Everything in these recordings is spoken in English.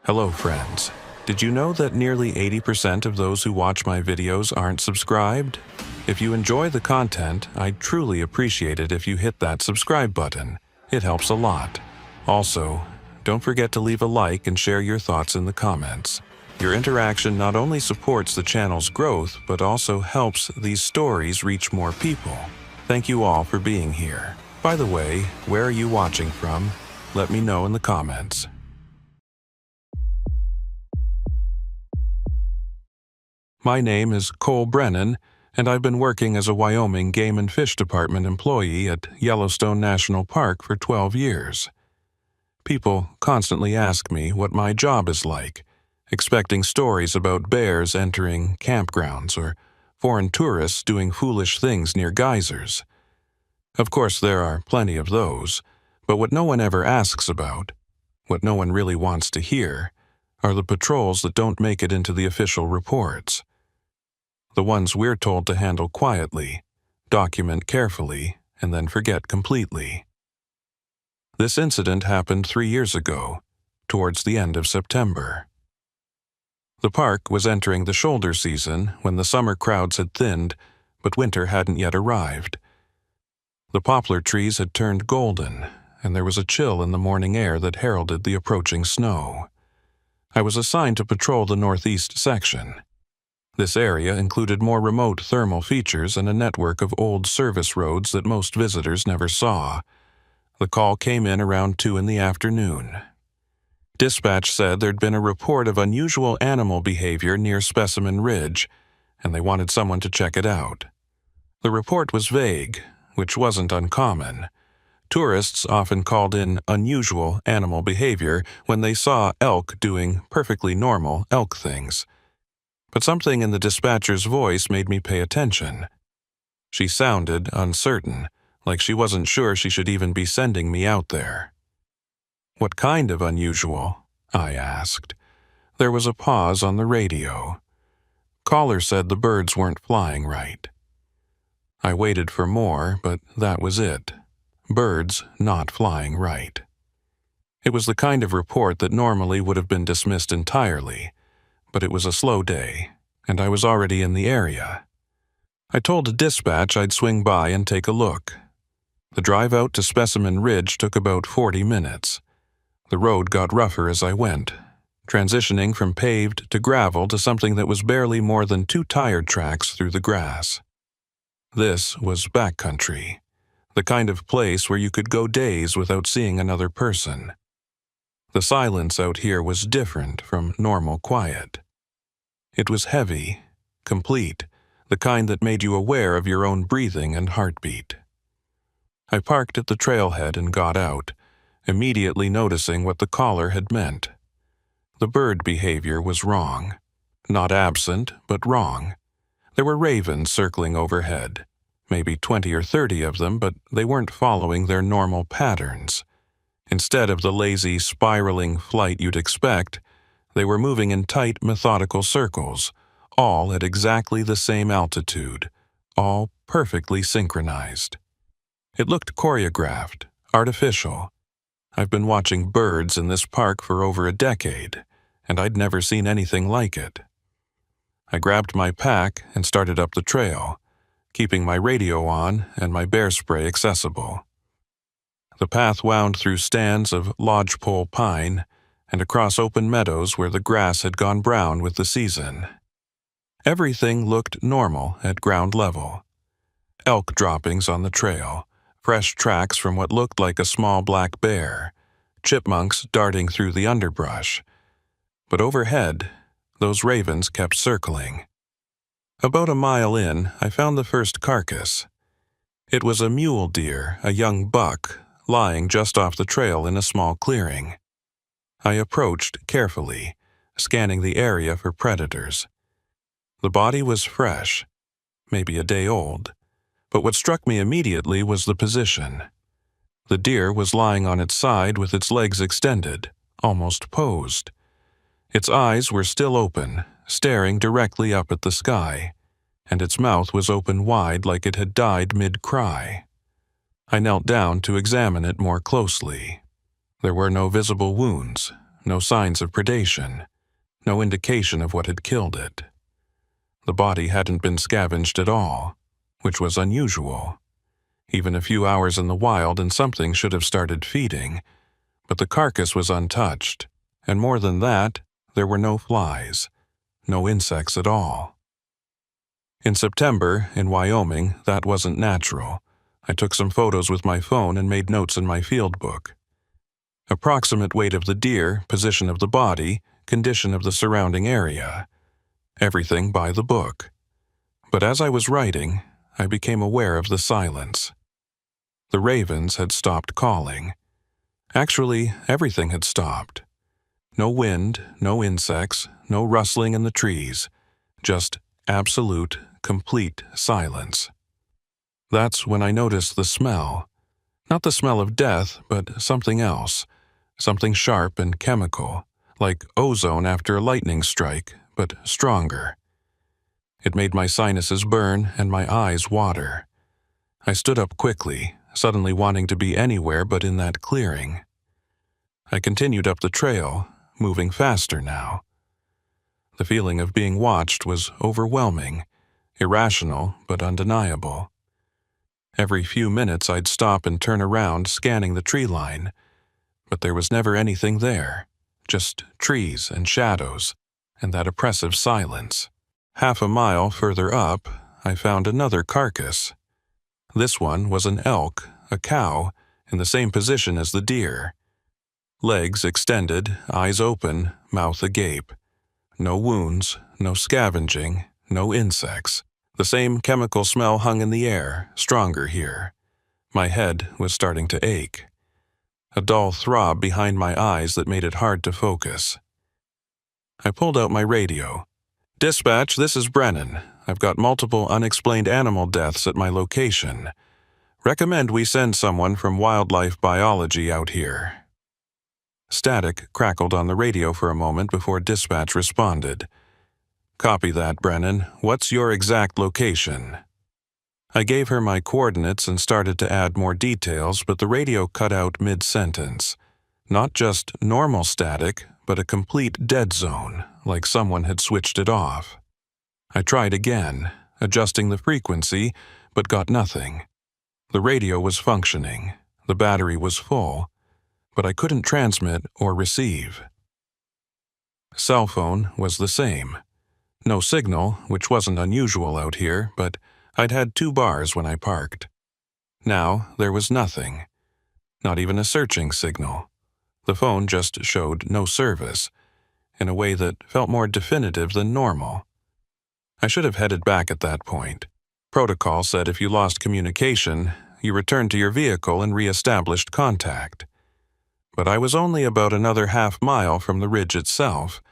Hello friends. Did you know that nearly 80% of those who watch my videos aren't subscribed? If you enjoy the content, I'd truly appreciate it if you hit that subscribe button. It helps a lot. Also, don't forget to leave a like and share your thoughts in the comments. Your interaction not only supports the channel's growth, but also helps these stories reach more people. Thank you all for being here. By the way, where are you watching from? Let me know in the comments. My name is Cole Brennan, and I've been working as a Wyoming Game and Fish Department employee at Yellowstone National Park for 12 years. People constantly ask me what my job is like, expecting stories about bears entering campgrounds or foreign tourists doing foolish things near geysers. Of course, there are plenty of those, but what no one ever asks about, what no one really wants to hear, are the patrols that don't make it into the official reports. The ones we're told to handle quietly, document carefully, and then forget completely. This incident happened 3 years ago, towards the end of September. The park was entering the shoulder season when the summer crowds had thinned, but winter hadn't yet arrived. The poplar trees had turned golden, and there was a chill in the morning air that heralded the approaching snow. I was assigned to patrol the northeast section. This area included more remote thermal features and a network of old service roads that most visitors never saw. The call came in around 2 in the afternoon. Dispatch said there'd been a report of unusual animal behavior near Specimen Ridge, and they wanted someone to check it out. The report was vague, which wasn't uncommon. Tourists often called in unusual animal behavior when they saw elk doing perfectly normal elk things. But something in the dispatcher's voice made me pay attention. She sounded uncertain, like she wasn't sure she should even be sending me out there. "What kind of unusual?" I asked. There was a pause on the radio. Caller said the birds weren't flying right. I waited for more, but that was it. Birds not flying right. It was the kind of report that normally would have been dismissed entirely, but it was a slow day, and I was already in the area. I told dispatch I'd swing by and take a look. The drive out to Specimen Ridge took about 40 minutes. The road got rougher as I went, transitioning from paved to gravel to something that was barely more than 2 tire tracks through the grass. This was backcountry, the kind of place where you could go days without seeing another person. The silence out here was different from normal quiet. It was heavy, complete, the kind that made you aware of your own breathing and heartbeat. I parked at the trailhead and got out, immediately noticing what the caller had meant. The bird behavior was wrong. Not absent, but wrong. There were ravens circling overhead, maybe 20 or 30 of them, but they weren't following their normal patterns. Instead of the lazy, spiraling flight you'd expect, they were moving in tight, methodical circles, all at exactly the same altitude, all perfectly synchronized. It looked choreographed, artificial. I've been watching birds in this park for over a decade, and I'd never seen anything like it. I grabbed my pack and started up the trail, keeping my radio on and my bear spray accessible. The path wound through stands of lodgepole pine and across open meadows where the grass had gone brown with the season. Everything looked normal at ground level. Elk droppings on the trail, fresh tracks from what looked like a small black bear, chipmunks darting through the underbrush. But overhead, those ravens kept circling. About a mile in, I found the first carcass. It was a mule deer, a young buck, lying just off the trail in a small clearing. I approached carefully, scanning the area for predators. The body was fresh, maybe a day old, but what struck me immediately was the position. The deer was lying on its side with its legs extended, almost posed. Its eyes were still open, staring directly up at the sky, and its mouth was open wide like it had died mid-cry. I knelt down to examine it more closely. There were no visible wounds, no signs of predation, no indication of what had killed it. The body hadn't been scavenged at all, which was unusual. Even a few hours in the wild and something should have started feeding, but the carcass was untouched, and more than that, there were no flies, no insects at all. In September, in Wyoming, that wasn't natural. I took some photos with my phone and made notes in my field book. Approximate weight of the deer, position of the body, condition of the surrounding area. Everything by the book. But as I was writing, I became aware of the silence. The ravens had stopped calling. Actually, everything had stopped. No wind, no insects, no rustling in the trees, just absolute, complete silence. That's when I noticed the smell. Not the smell of death, but something else, something sharp and chemical, like ozone after a lightning strike, but stronger. It made my sinuses burn and my eyes water. I stood up quickly, suddenly wanting to be anywhere but in that clearing. I continued up the trail, moving faster now. The feeling of being watched was overwhelming, irrational but undeniable. Every few minutes I'd stop and turn around, scanning the tree line, but there was never anything there, just trees and shadows, and that oppressive silence. Half a mile further up, I found another carcass. This one was an elk, a cow, in the same position as the deer. Legs extended, eyes open, mouth agape. No wounds, no scavenging, no insects. The same chemical smell hung in the air, stronger here. My head was starting to ache. A dull throb behind my eyes that made it hard to focus. I pulled out my radio. "Dispatch, this is Brennan. I've got multiple unexplained animal deaths at my location. Recommend we send someone from wildlife biology out here." Static crackled on the radio for a moment before dispatch responded. "Copy that, Brennan. What's your exact location?" I gave her my coordinates and started to add more details, but the radio cut out mid-sentence. Not just normal static, but a complete dead zone, like someone had switched it off. I tried again, adjusting the frequency, but got nothing. The radio was functioning, the battery was full, but I couldn't transmit or receive. Cell phone was the same. No signal, which wasn't unusual out here, but I'd had 2 bars when I parked. Now there was nothing. Not even a searching signal. The phone just showed no service, in a way that felt more definitive than normal. I should have headed back at that point. Protocol said if you lost communication, you returned to your vehicle and re-established contact. But I was only about another half-mile from the ridge itself,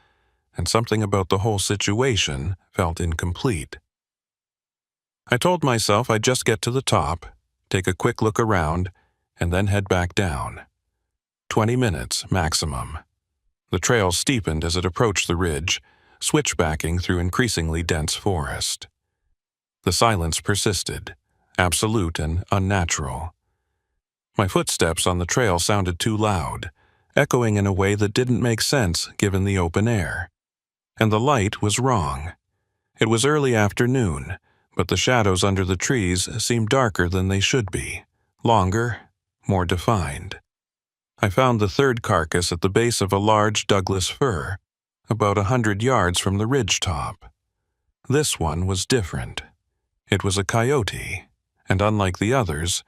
and something about the whole situation felt incomplete. I told myself I'd just get to the top, take a quick look around, and then head back down. 20 minutes maximum. The trail steepened as it approached the ridge, switchbacking through increasingly dense forest. The silence persisted, absolute and unnatural. My footsteps on the trail sounded too loud, echoing in a way that didn't make sense given the open air. And the light was wrong. It was early afternoon, but the shadows under the trees seemed darker than they should be, longer, more defined. I found the third carcass at the base of a large Douglas fir, about 100 yards from the ridge top. This one was different. It was a coyote, and unlike the others,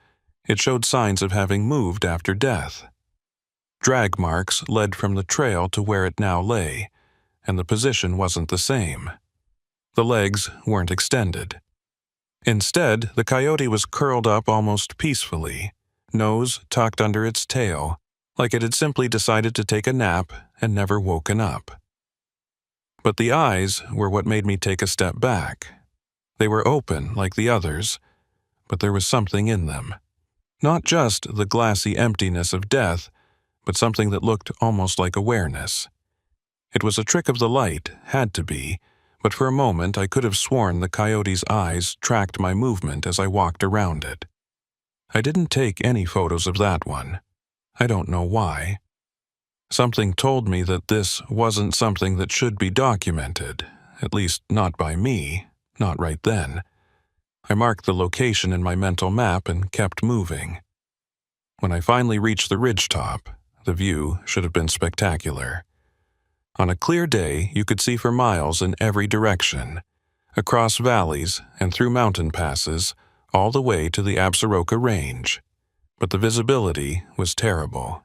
it showed signs of having moved after death. Drag marks led from the trail to where it now lay, and the position wasn't the same. The legs weren't extended. Instead, the coyote was curled up almost peacefully, nose tucked under its tail, like it had simply decided to take a nap and never woken up. But the eyes were what made me take a step back. They were open like the others, but there was something in them. Not just the glassy emptiness of death, but something that looked almost like awareness. It was a trick of the light, had to be, but for a moment I could have sworn the coyote's eyes tracked my movement as I walked around it. I didn't take any photos of that one. I don't know why. Something told me that this wasn't something that should be documented, at least not by me, not right then. I marked the location in my mental map and kept moving. When I finally reached the ridgetop, the view should have been spectacular. On a clear day, you could see for miles in every direction, across valleys and through mountain passes, all the way to the Absaroka Range. But the visibility was terrible.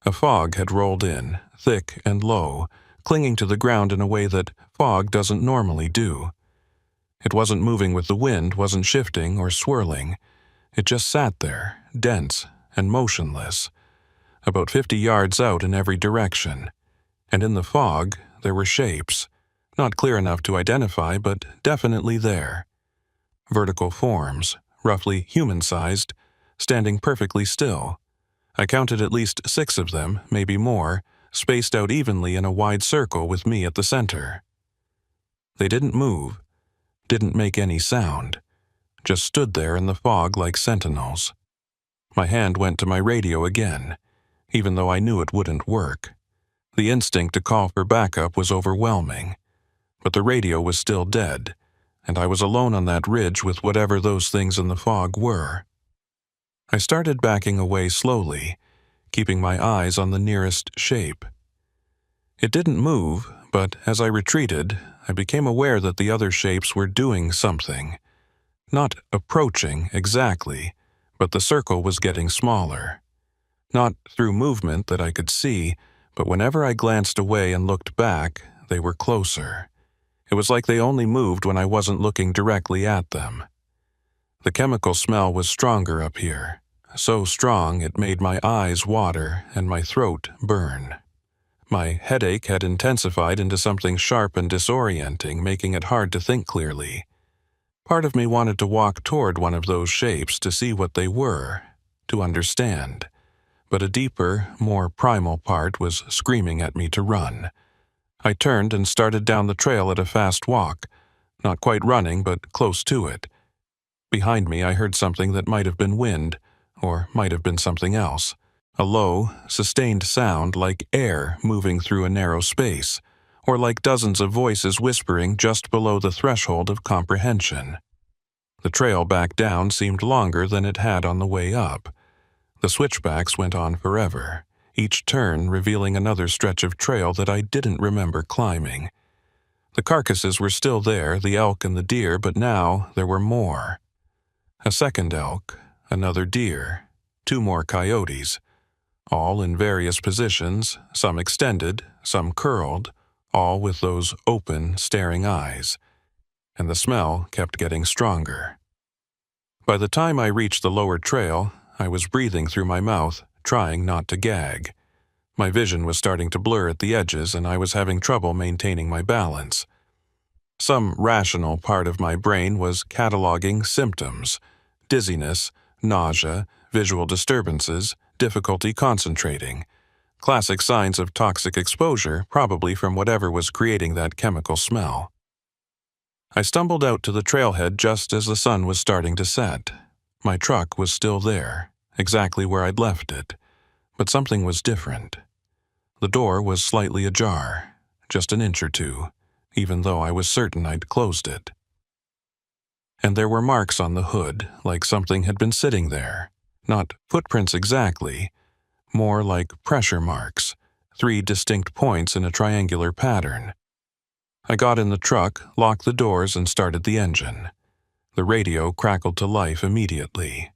A fog had rolled in, thick and low, clinging to the ground in a way that fog doesn't normally do. It wasn't moving with the wind, wasn't shifting or swirling. It just sat there, dense and motionless, about 50 yards out in every direction. And in the fog, there were shapes, not clear enough to identify, but definitely there. Vertical forms, roughly human-sized, standing perfectly still. I counted at least 6 of them, maybe more, spaced out evenly in a wide circle with me at the center. They didn't move, didn't make any sound, just stood there in the fog like sentinels. My hand went to my radio again, even though I knew it wouldn't work. The instinct to call for backup was overwhelming, but the radio was still dead, and I was alone on that ridge with whatever those things in the fog were. I started backing away slowly, keeping my eyes on the nearest shape. It didn't move, but as I retreated, I became aware that the other shapes were doing something. Not approaching exactly, but the circle was getting smaller. Not through movement that I could see, but whenever I glanced away and looked back, they were closer. It was like they only moved when I wasn't looking directly at them. The chemical smell was stronger up here, so strong it made my eyes water and my throat burn. My headache had intensified into something sharp and disorienting, making it hard to think clearly. Part of me wanted to walk toward one of those shapes to see what they were, to understand. But a deeper, more primal part was screaming at me to run. I turned and started down the trail at a fast walk, not quite running, but close to it. Behind me, I heard something that might have been wind, or might have been something else. A low, sustained sound like air moving through a narrow space, or like dozens of voices whispering just below the threshold of comprehension. The trail back down seemed longer than it had on the way up. The switchbacks went on forever, each turn revealing another stretch of trail that I didn't remember climbing. The carcasses were still there, the elk and the deer, but now there were more. A second elk, another deer, 2 more coyotes, all in various positions, some extended, some curled, all with those open, staring eyes. And the smell kept getting stronger. By the time I reached the lower trail, I was breathing through my mouth, trying not to gag. My vision was starting to blur at the edges, and I was having trouble maintaining my balance. Some rational part of my brain was cataloging symptoms: dizziness, nausea, visual disturbances, difficulty concentrating. Classic signs of toxic exposure, probably from whatever was creating that chemical smell. I stumbled out to the trailhead just as the sun was starting to set. My truck was still there, exactly where I'd left it, but something was different. The door was slightly ajar, just an inch or two, even though I was certain I'd closed it. And there were marks on the hood, like something had been sitting there. Not footprints exactly, more like pressure marks, 3 distinct points in a triangular pattern. I got in the truck, locked the doors, and started the engine. The radio crackled to life immediately.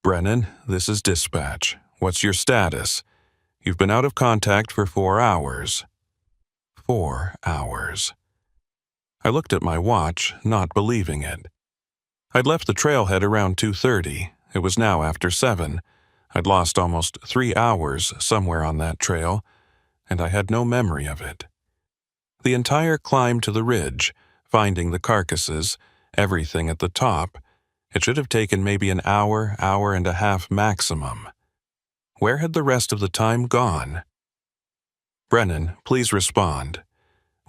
"Brennan, this is dispatch. What's your status? You've been out of contact for 4 hours. 4 hours. I looked at my watch, not believing it. I'd left the trailhead around 2:30. It was now after 7. I'd lost almost 3 hours somewhere on that trail, and I had no memory of it. The entire climb to the ridge, finding the carcasses, everything at the top, it should have taken maybe an hour, hour and a half maximum. Where had the rest of the time gone? "Brennan, please respond.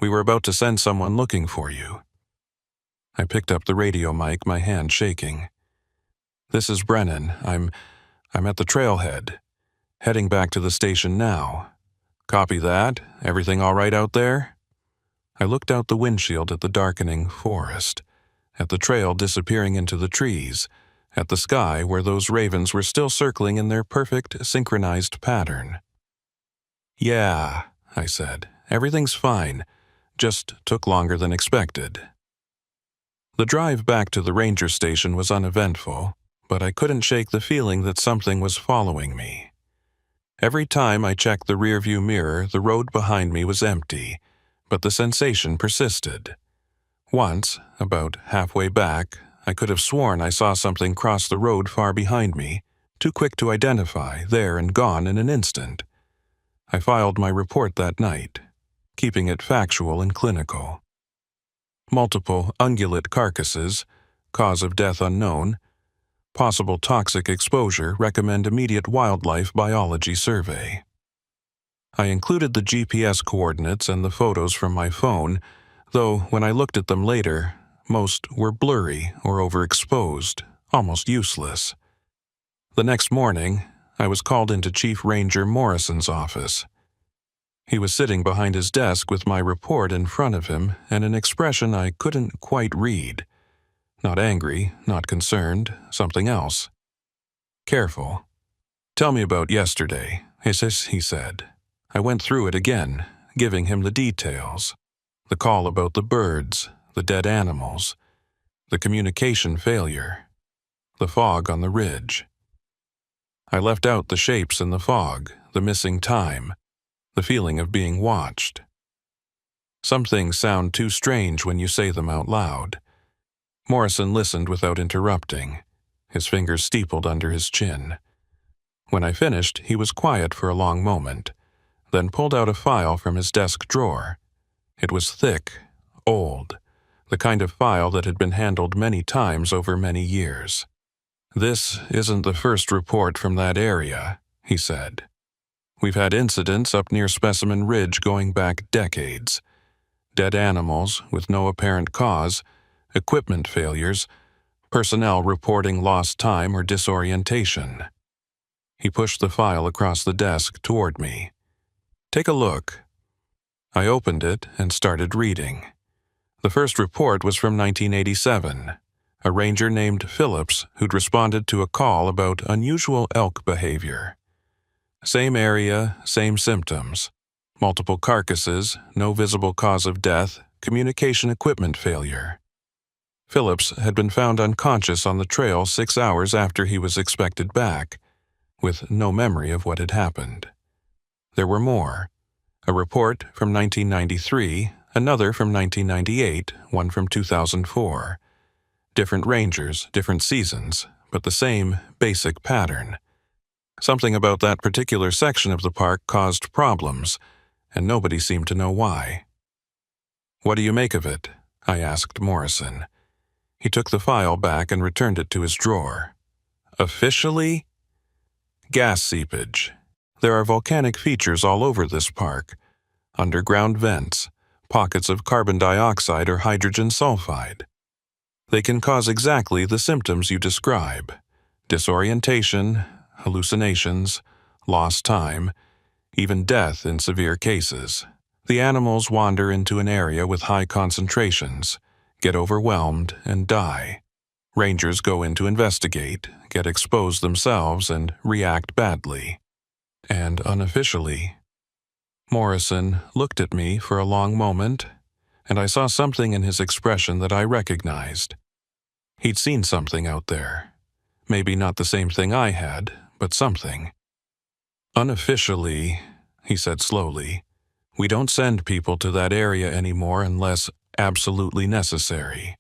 We were about to send someone looking for you." I picked up the radio mic, my hand shaking. "This is Brennan. I'm at the trailhead. Heading back to the station now. Copy that. Everything all right out there? I looked out the windshield at the darkening forest, at the trail disappearing into the trees, at the sky where those ravens were still circling in their perfect, synchronized pattern. Yeah, I said, everything's fine. Just took longer than expected. The drive back to the ranger station was uneventful, but I couldn't shake the feeling that something was following me. Every time I checked the rearview mirror, the road behind me was empty, but the sensation persisted. Once, about halfway back, I could have sworn I saw something cross the road far behind me, too quick to identify, there and gone in an instant. I filed my report that night, keeping it factual and clinical. Multiple ungulate carcasses, cause of death unknown, possible toxic exposure, recommend immediate wildlife biology survey. I included the GPS coordinates and the photos from my phone, though when I looked at them later, most were blurry or overexposed, almost useless. The next morning, I was called into Chief Ranger Morrison's office. He was sitting behind his desk with my report in front of him and an expression I couldn't quite read. Not angry, not concerned, something else. Careful. Tell me about yesterday, he said. I went through it again, giving him the details. The call about the birds, the dead animals, the communication failure, the fog on the ridge. I left out the shapes in the fog, the missing time, the feeling of being watched. Some things sound too strange when you say them out loud. Morrison listened without interrupting, his fingers steepled under his chin. When I finished, he was quiet for a long moment, then pulled out a file from his desk drawer. It was thick, old, the kind of file that had been handled many times over many years. This isn't the first report from that area, he said. We've had incidents up near Specimen Ridge going back decades. Dead animals with no apparent cause, equipment failures, personnel reporting lost time or disorientation. He pushed the file across the desk toward me. Take a look. I opened it and started reading. The first report was from 1987. A ranger named Phillips who'd responded to a call about unusual elk behavior. Same area, same symptoms. Multiple carcasses, no visible cause of death, communication equipment failure. Phillips had been found unconscious on the trail 6 hours after he was expected back, with no memory of what had happened. There were more. A report from 1993, another from 1998, one from 2004. Different rangers, different seasons, but the same basic pattern. Something about that particular section of the park caused problems, and nobody seemed to know why. What do you make of it? I asked Morrison. He took the file back and returned it to his drawer. Officially? Gas seepage. There are volcanic features all over this park. Underground vents, pockets of carbon dioxide or hydrogen sulfide. They can cause exactly the symptoms you describe: disorientation, hallucinations, lost time, even death in severe cases. The animals wander into an area with high concentrations, get overwhelmed, and die. Rangers go in to investigate, get exposed themselves, and react badly. And unofficially, Morrison looked at me for a long moment, and I saw something in his expression that I recognized. He'd seen something out there. Maybe not the same thing I had, but something. Unofficially, he said slowly, we don't send people to that area anymore unless absolutely necessary.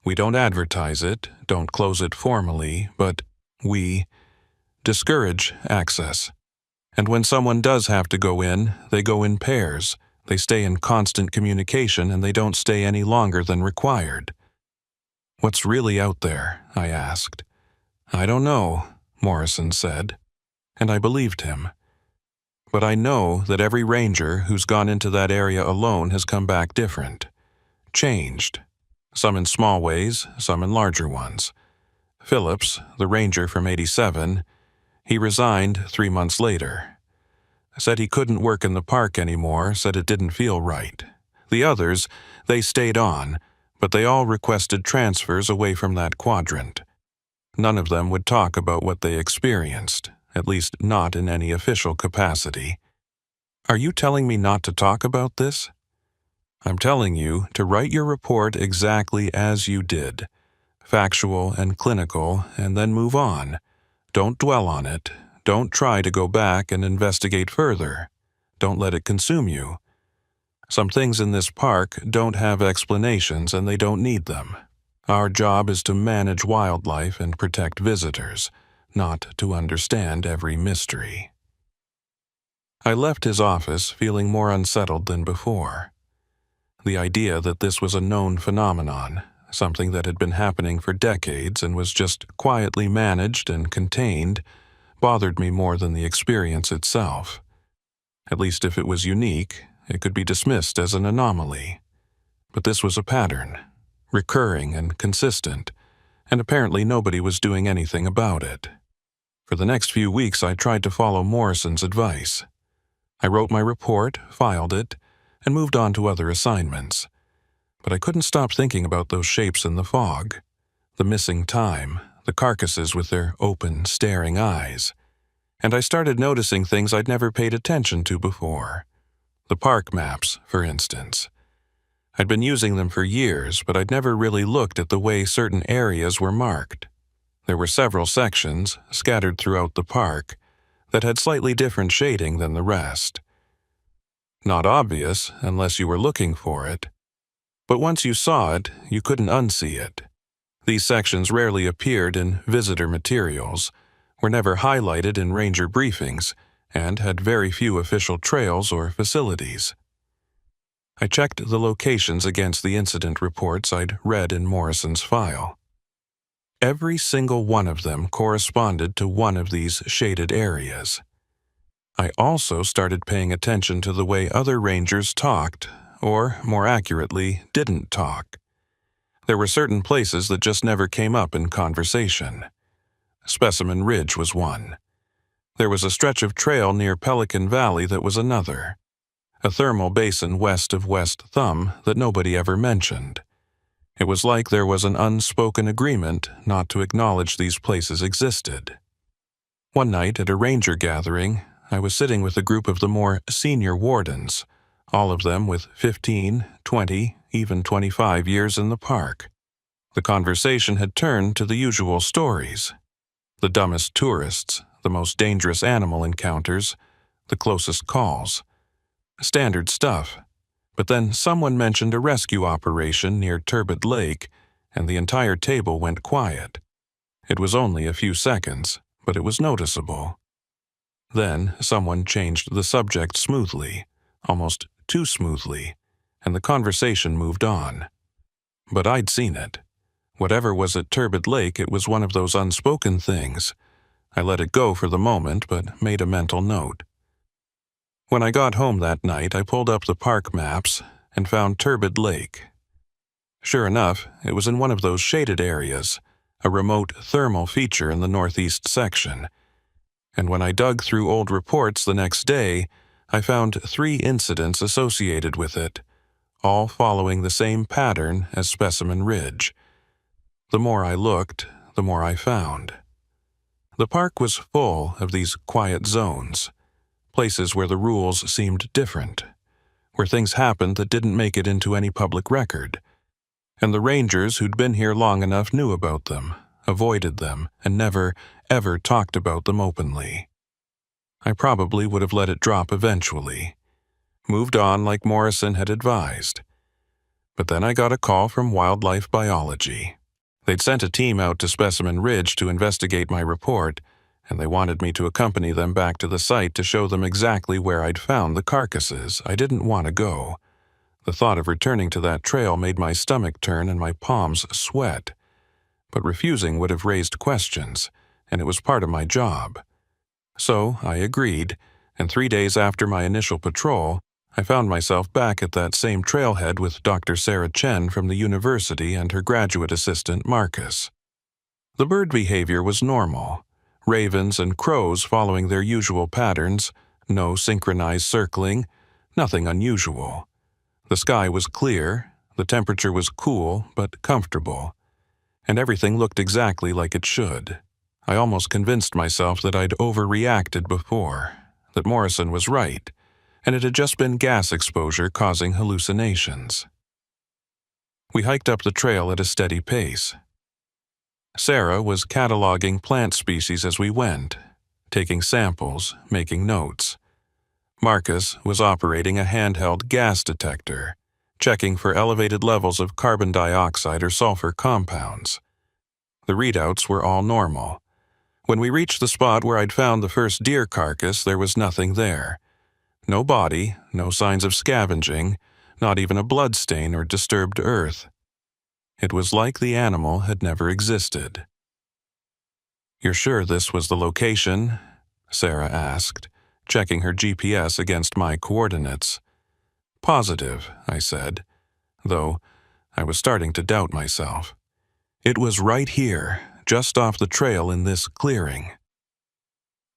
We don't advertise it, don't close it formally, but we discourage access. And when someone does have to go in, they go in pairs. They stay in constant communication and they don't stay any longer than required. What's really out there? I asked. I don't know, Morrison said, and I believed him. But I know that every ranger who's gone into that area alone has come back different, changed, some in small ways, some in larger ones. Phillips, the ranger from '87, He resigned 3 months later. Said he couldn't work in the park anymore, said it didn't feel right. The others, they stayed on, but they all requested transfers away from that quadrant. None of them would talk about what they experienced, at least not in any official capacity. Are you telling me not to talk about this? I'm telling you to write your report exactly as you did, factual and clinical, and then move on. Don't dwell on it. Don't try to go back and investigate further. Don't let it consume you. Some things in this park don't have explanations and they don't need them. Our job is to manage wildlife and protect visitors, not to understand every mystery. I left his office feeling more unsettled than before. The idea that this was a known phenomenon, something that had been happening for decades and was just quietly managed and contained, bothered me more than the experience itself. At least if it was unique, it could be dismissed as an anomaly. But this was a pattern, recurring and consistent, and apparently nobody was doing anything about it. For the next few weeks, I tried to follow Morrison's advice. I wrote my report, filed it, and moved on to other assignments. But I couldn't stop thinking about those shapes in the fog, the missing time, the carcasses with their open, staring eyes. And I started noticing things I'd never paid attention to before. The park maps, for instance. I'd been using them for years, but I'd never really looked at the way certain areas were marked. There were several sections, scattered throughout the park, that had slightly different shading than the rest. Not obvious unless you were looking for it. But once you saw it, you couldn't unsee it. These sections rarely appeared in visitor materials, were never highlighted in ranger briefings, and had very few official trails or facilities. I checked the locations against the incident reports I'd read in Morrison's file. Every single one of them corresponded to one of these shaded areas. I also started paying attention to the way other rangers talked, or, more accurately, didn't talk. There were certain places that just never came up in conversation. Specimen Ridge was one. There was a stretch of trail near Pelican Valley that was another. A thermal basin west of West Thumb that nobody ever mentioned. It was like there was an unspoken agreement not to acknowledge these places existed. One night at a ranger gathering, I was sitting with a group of the more senior wardens, all of them with 15, 20, even 25 years in the park. The conversation had turned to the usual stories. The dumbest tourists, the most dangerous animal encounters, the closest calls. Standard stuff. But then someone mentioned a rescue operation near Turbid Lake, and the entire table went quiet. It was only a few seconds, but it was noticeable. Then someone changed the subject smoothly, almost too smoothly, and the conversation moved on. But I'd seen it. Whatever was at Turbid Lake, it was one of those unspoken things. I let it go for the moment, but made a mental note. When I got home that night, I pulled up the park maps and found Turbid Lake. Sure enough, it was in one of those shaded areas, a remote thermal feature in the northeast section. And when I dug through old reports the next day, I found 3 incidents associated with it, all following the same pattern as Specimen Ridge. The more I looked, the more I found. The park was full of these quiet zones, places where the rules seemed different, where things happened that didn't make it into any public record. And the rangers who'd been here long enough knew about them, avoided them, and never, ever talked about them openly. I probably would have let it drop eventually. Moved on like Morrison had advised. But then I got a call from Wildlife Biology. They'd sent a team out to Specimen Ridge to investigate my report, and they wanted me to accompany them back to the site to show them exactly where I'd found the carcasses. I didn't want to go. The thought of returning to that trail made my stomach turn and my palms sweat. But refusing would have raised questions, and it was part of my job. So I agreed, and 3 days after my initial patrol, I found myself back at that same trailhead with Dr. Sarah Chen from the university and her graduate assistant Marcus. The bird behavior was normal. ravens and crows following their usual patterns, no synchronized circling, nothing unusual. The sky was clear, the temperature was cool but comfortable, and everything looked exactly like it should. I almost convinced myself that I'd overreacted before, that Morrison was right, and it had just been gas exposure causing hallucinations. We hiked up the trail at a steady pace. Sarah was cataloging plant species as we went, taking samples, making notes. Marcus was operating a handheld gas detector, checking for elevated levels of carbon dioxide or sulfur compounds. The readouts were all normal. When we reached the spot where I'd found the first deer carcass, there was nothing there. No body, no signs of scavenging, not even a blood stain or disturbed earth. It was like the animal had never existed. "You're sure this was the location?" Sarah asked, checking her GPS against my coordinates. "Positive," I said, though I was starting to doubt myself. It was right here, just off the trail in this clearing.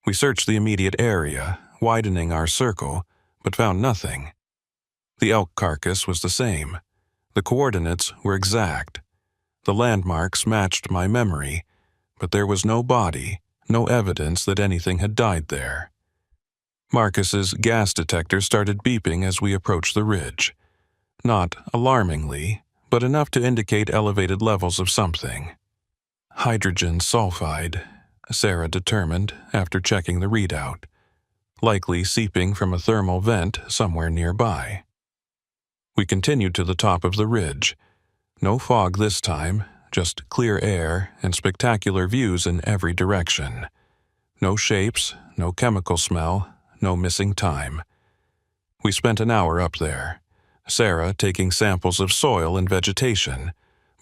We searched the immediate area, widening our circle, but found nothing. The elk carcass was the same. The coordinates were exact. The landmarks matched my memory, but there was no body, no evidence that anything had died there. Marcus's gas detector started beeping as we approached the ridge. Not alarmingly, but enough to indicate elevated levels of something. Hydrogen sulfide, Sarah determined after checking the readout, likely seeping from a thermal vent somewhere nearby. We continued to the top of the ridge. No fog this time, just clear air and spectacular views in every direction. No shapes, no chemical smell, no missing time. We spent an hour up there, Sarah taking samples of soil and vegetation,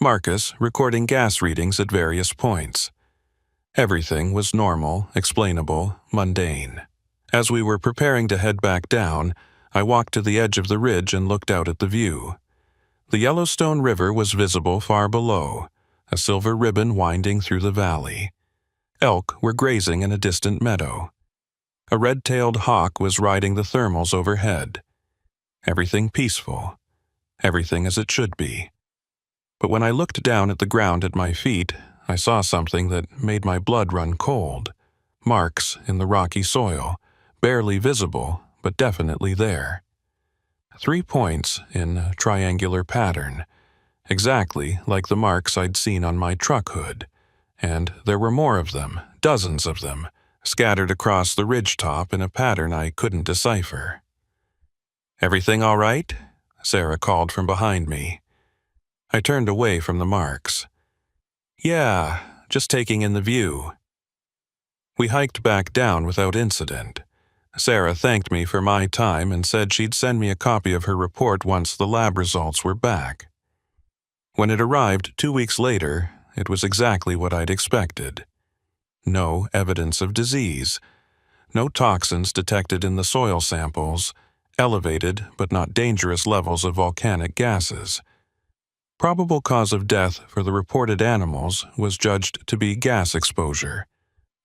Marcus recording gas readings at various points. Everything was normal, explainable, mundane. As we were preparing to head back down, I walked to the edge of the ridge and looked out at the view. The Yellowstone River was visible far below, a silver ribbon winding through the valley. Elk were grazing in a distant meadow. A red-tailed hawk was riding the thermals overhead. Everything peaceful, everything as it should be. But when I looked down at the ground at my feet, I saw something that made my blood run cold. Marks in the rocky soil, barely visible, but definitely there. 3 points in a triangular pattern, exactly like the marks I'd seen on my truck hood, and there were more of them, dozens of them, scattered across the ridgetop in a pattern I couldn't decipher. "Everything all right?" Sarah called from behind me. I turned away from the marks. "Yeah, just taking in the view." We hiked back down without incident. Sarah thanked me for my time and said she'd send me a copy of her report once the lab results were back. When it arrived 2 weeks later, it was exactly what I'd expected. No evidence of disease, no toxins detected in the soil samples, elevated but not dangerous levels of volcanic gases. Probable cause of death for the reported animals was judged to be gas exposure,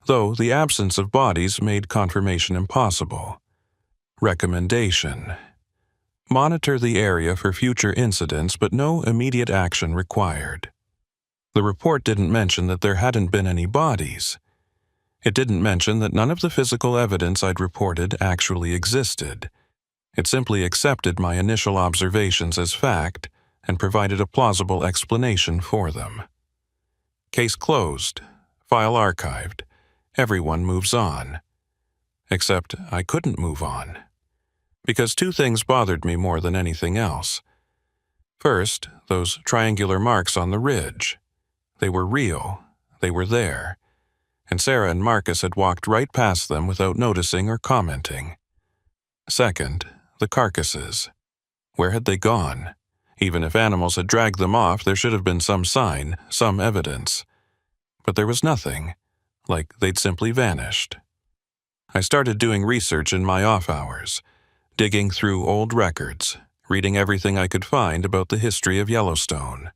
though the absence of bodies made confirmation impossible. Recommendation: monitor the area for future incidents, but no immediate action required. The report didn't mention that there hadn't been any bodies. It didn't mention that none of the physical evidence I'd reported actually existed. It simply accepted my initial observations as fact and provided a plausible explanation for them. Case closed. File archived. Everyone moves on. Except I couldn't move on. Because 2 things bothered me more than anything else. First, those triangular marks on the ridge. They were real. They were there. And Sarah and Marcus had walked right past them without noticing or commenting. Second, the carcasses. Where had they gone? Even if animals had dragged them off, there should have been some sign, some evidence. But there was nothing, like they'd simply vanished. I started doing research in my off hours, digging through old records, reading everything I could find about the history of Yellowstone.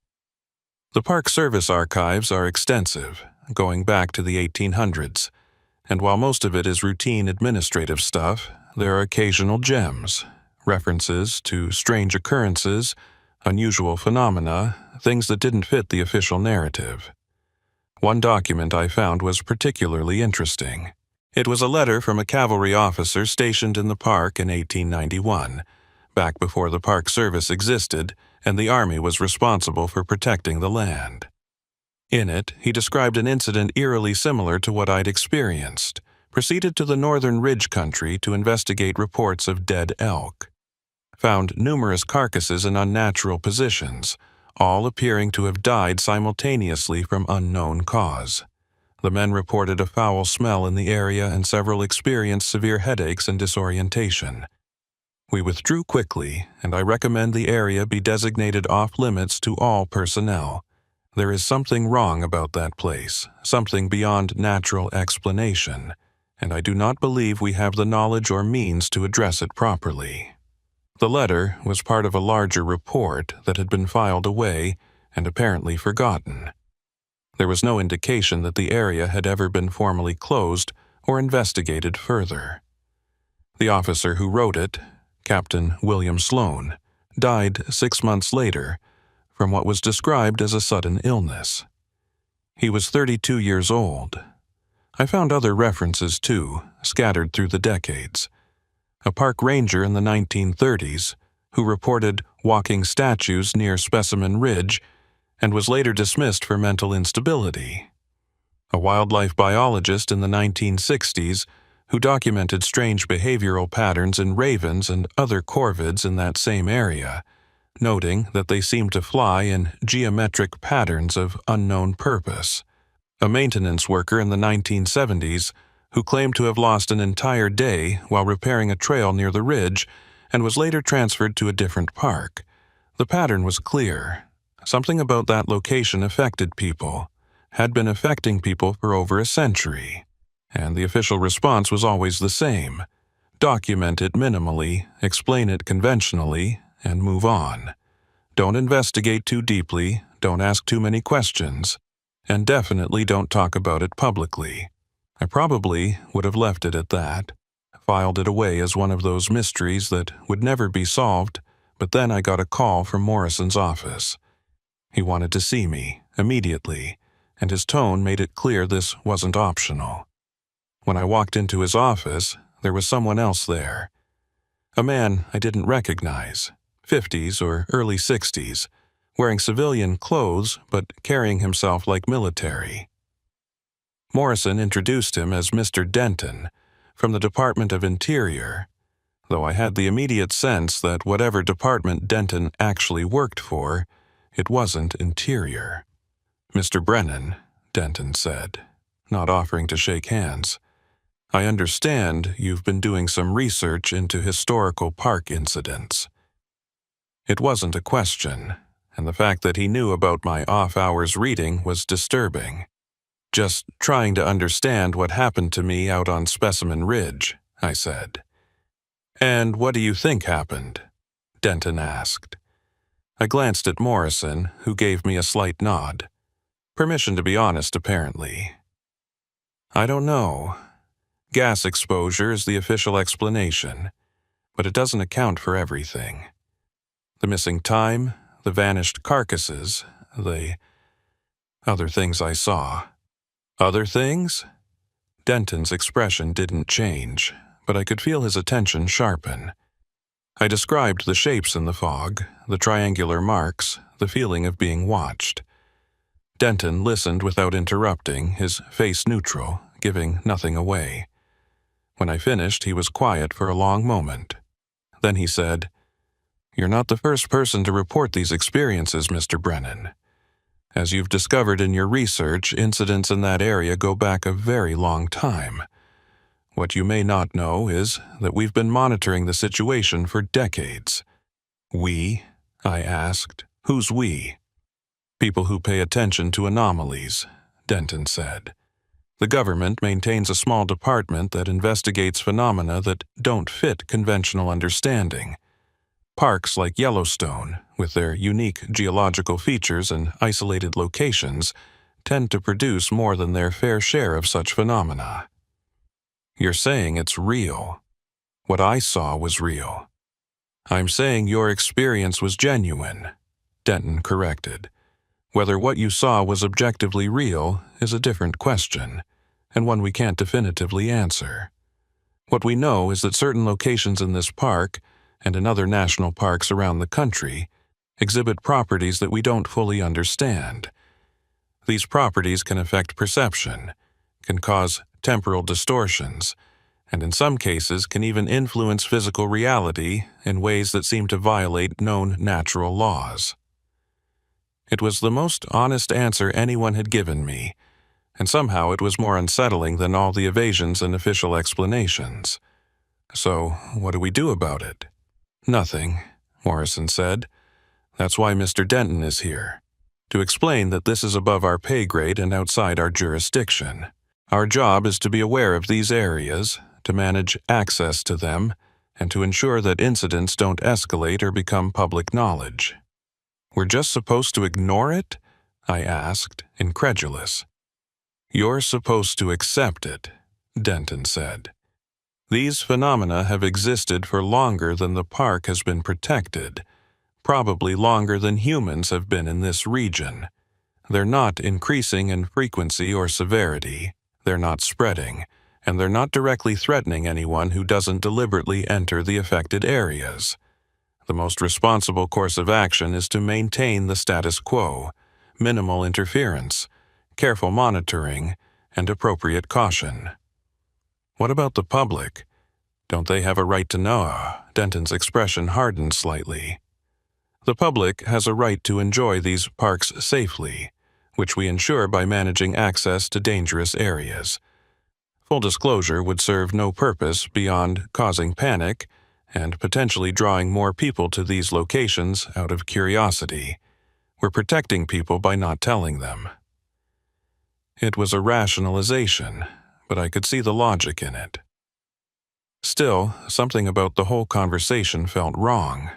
The Park Service archives are extensive, going back to the 1800s. and while most of it is routine administrative stuff, there are occasional gems, references to strange occurrences, unusual phenomena, things that didn't fit the official narrative. One document I found was particularly interesting. It was a letter from a cavalry officer stationed in the park in 1891, back before the Park Service existed and the Army was responsible for protecting the land. In it, he described an incident eerily similar to what I'd experienced, proceeded to the northern ridge country to investigate reports of dead elk. Found numerous carcasses in unnatural positions, all appearing to have died simultaneously from unknown cause. The men reported a foul smell in the area and several experienced severe headaches and disorientation. We withdrew quickly, and I recommend the area be designated off-limits to all personnel. There is something wrong about that place, something beyond natural explanation, and I do not believe we have the knowledge or means to address it properly. The letter was part of a larger report that had been filed away and apparently forgotten. There was no indication that the area had ever been formally closed or investigated further. The officer who wrote it, Captain William Sloan, died 6 months later from what was described as a sudden illness. He was 32 years old. I found other references, too, scattered through the decades. A park ranger in the 1930s who reported walking statues near Specimen Ridge and was later dismissed for mental instability. A wildlife biologist in the 1960s who documented strange behavioral patterns in ravens and other corvids in that same area, noting that they seemed to fly in geometric patterns of unknown purpose. A maintenance worker in the 1970s who claimed to have lost an entire day while repairing a trail near the ridge and was later transferred to a different park. The pattern was clear. Something about that location affected people, had been affecting people for over a century, and the official response was always the same: document it minimally, explain it conventionally, and move on. Don't investigate too deeply, don't ask too many questions, and definitely don't talk about it publicly. I probably would have left it at that, filed it away as one of those mysteries that would never be solved, but then I got a call from Morrison's office. He wanted to see me, immediately, and his tone made it clear this wasn't optional. When I walked into his office, there was someone else there. A man I didn't recognize, 50s or early 60s, wearing civilian clothes but carrying himself like military. Morrison introduced him as Mr. Denton, from the Department of Interior, though I had the immediate sense that whatever department Denton actually worked for, it wasn't Interior. "Mr. Brennan," Denton said, not offering to shake hands, "I understand you've been doing some research into historical park incidents." It wasn't a question, and the fact that he knew about my off-hours reading was disturbing. "Just trying to understand what happened to me out on Specimen Ridge," I said. "And what do you think happened?" Denton asked. I glanced at Morrison, who gave me a slight nod. Permission to be honest, apparently. "I don't know. Gas exposure is the official explanation, but it doesn't account for everything. The missing time, the vanished carcasses, the other things I saw." "Other things?" Denton's expression didn't change, but I could feel his attention sharpen. I described the shapes in the fog, the triangular marks, the feeling of being watched. Denton listened without interrupting, his face neutral, giving nothing away. When I finished, he was quiet for a long moment. Then he said, "You're not the first person to report these experiences, Mr. Brennan. As you've discovered in your research, incidents in that area go back a very long time. What you may not know is that we've been monitoring the situation for decades." "We?" I asked. "Who's we?" "People who pay attention to anomalies," Denton said. "The government maintains a small department that investigates phenomena that don't fit conventional understanding. Parks like Yellowstone, with their unique geological features and isolated locations, tend to produce more than their fair share of such phenomena." You're saying it's real. What I saw was real. I'm saying your experience was genuine, Denton corrected. Whether what you saw was objectively real is a different question, and one we can't definitively answer. What we know is that certain locations in this park, and in other national parks around the country, exhibit properties that we don't fully understand. These properties can affect perception, can cause temporal distortions, and in some cases can even influence physical reality in ways that seem to violate known natural laws. It was the most honest answer anyone had given me, and somehow it was more unsettling than all the evasions and official explanations. So, what do we do about it? Nothing, Morrison said. That's why Mr. Denton is here, to explain that this is above our pay grade and outside our jurisdiction. Our job is to be aware of these areas, to manage access to them, and to ensure that incidents don't escalate or become public knowledge. We're just supposed to ignore it? I asked, incredulous. You're supposed to accept it, Denton said. These phenomena have existed for longer than the park has been protected, probably longer than humans have been in this region. They're not increasing in frequency or severity, they're not spreading, and they're not directly threatening anyone who doesn't deliberately enter the affected areas. The most responsible course of action is to maintain the status quo, minimal interference, careful monitoring, and appropriate caution. What about the public? Don't they have a right to know? Denton's expression hardened slightly. The public has a right to enjoy these parks safely, which we ensure by managing access to dangerous areas. Full disclosure would serve no purpose beyond causing panic and potentially drawing more people to these locations out of curiosity. We're protecting people by not telling them. It was a rationalization, but I could see the logic in it. Still, something about the whole conversation felt wrong.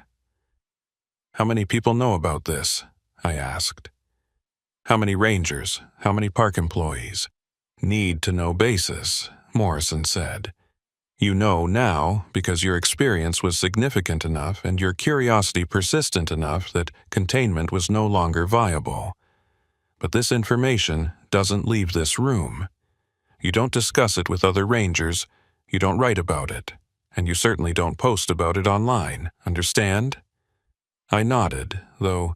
How many people know about this? I asked. How many rangers? How many park employees? Need-to-know basis, Morrison said. You know now because your experience was significant enough and your curiosity persistent enough that containment was no longer viable. But this information doesn't leave this room. You don't discuss it with other rangers, you don't write about it, and you certainly don't post about it online, understand? I nodded, though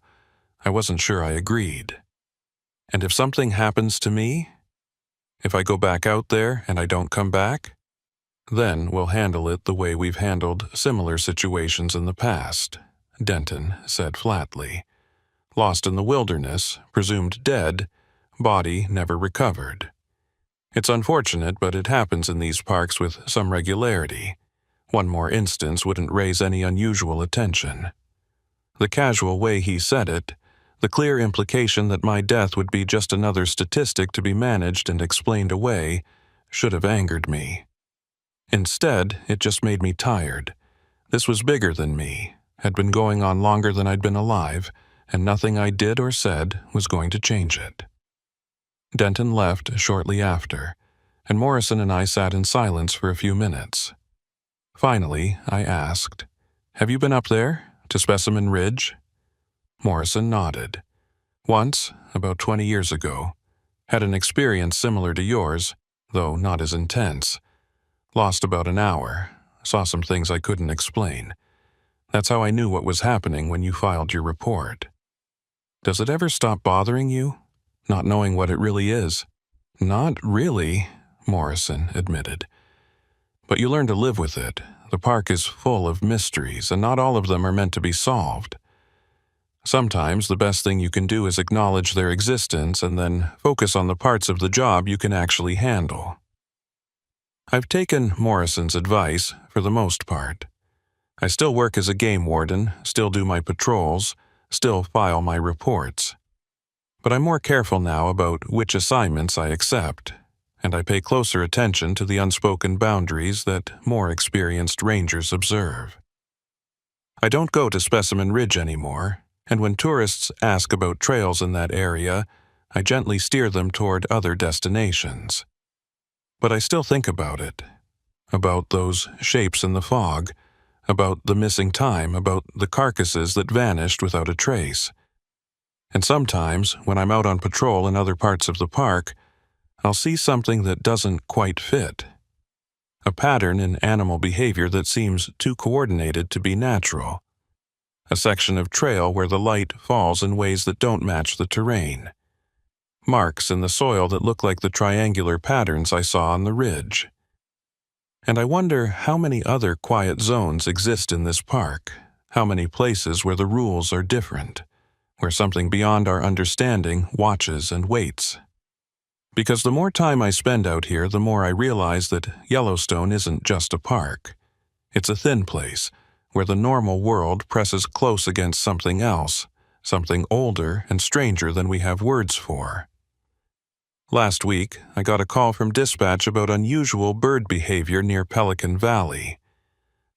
I wasn't sure I agreed. And if something happens to me? If I go back out there and I don't come back? Then we'll handle it the way we've handled similar situations in the past, Denton said flatly. Lost in the wilderness, presumed dead, body never recovered. It's unfortunate, but it happens in these parks with some regularity. One more instance wouldn't raise any unusual attention. The casual way he said it, the clear implication that my death would be just another statistic to be managed and explained away, should have angered me. Instead, it just made me tired. This was bigger than me, had been going on longer than I'd been alive, and nothing I did or said was going to change it. Denton left shortly after, and Morrison and I sat in silence for a few minutes. Finally, I asked, "Have you been up there, to Specimen Ridge?" Morrison nodded. Once, about 20 years ago. Had an experience similar to yours, though not as intense. Lost about an hour. Saw some things I couldn't explain. That's how I knew what was happening when you filed your report. Does it ever stop bothering you, not knowing what it really is? Not really, Morrison admitted. But you learn to live with it. The park is full of mysteries, and not all of them are meant to be solved. Sometimes the best thing you can do is acknowledge their existence and then focus on the parts of the job you can actually handle. I've taken Morrison's advice for the most part. I still work as a game warden, still do my patrols, still file my reports. But I'm more careful now about which assignments I accept, and I pay closer attention to the unspoken boundaries that more experienced rangers observe. I don't go to Specimen Ridge anymore, and when tourists ask about trails in that area, I gently steer them toward other destinations. But I still think about it. about those shapes in the fog, about the missing time, about the carcasses that vanished without a trace. And sometimes, when I'm out on patrol in other parts of the park, I'll see something that doesn't quite fit. A pattern in animal behavior that seems too coordinated to be natural. A section of trail where the light falls in ways that don't match the terrain. Marks in the soil that look like the triangular patterns I saw on the ridge. And I wonder how many other quiet zones exist in this park, how many places where the rules are different, where something beyond our understanding watches and waits. Because the more time I spend out here, the more I realize that Yellowstone isn't just a park. It's a thin place, where the normal world presses close against something else, something older and stranger than we have words for. Last week, I got a call from dispatch about unusual bird behavior near Pelican Valley.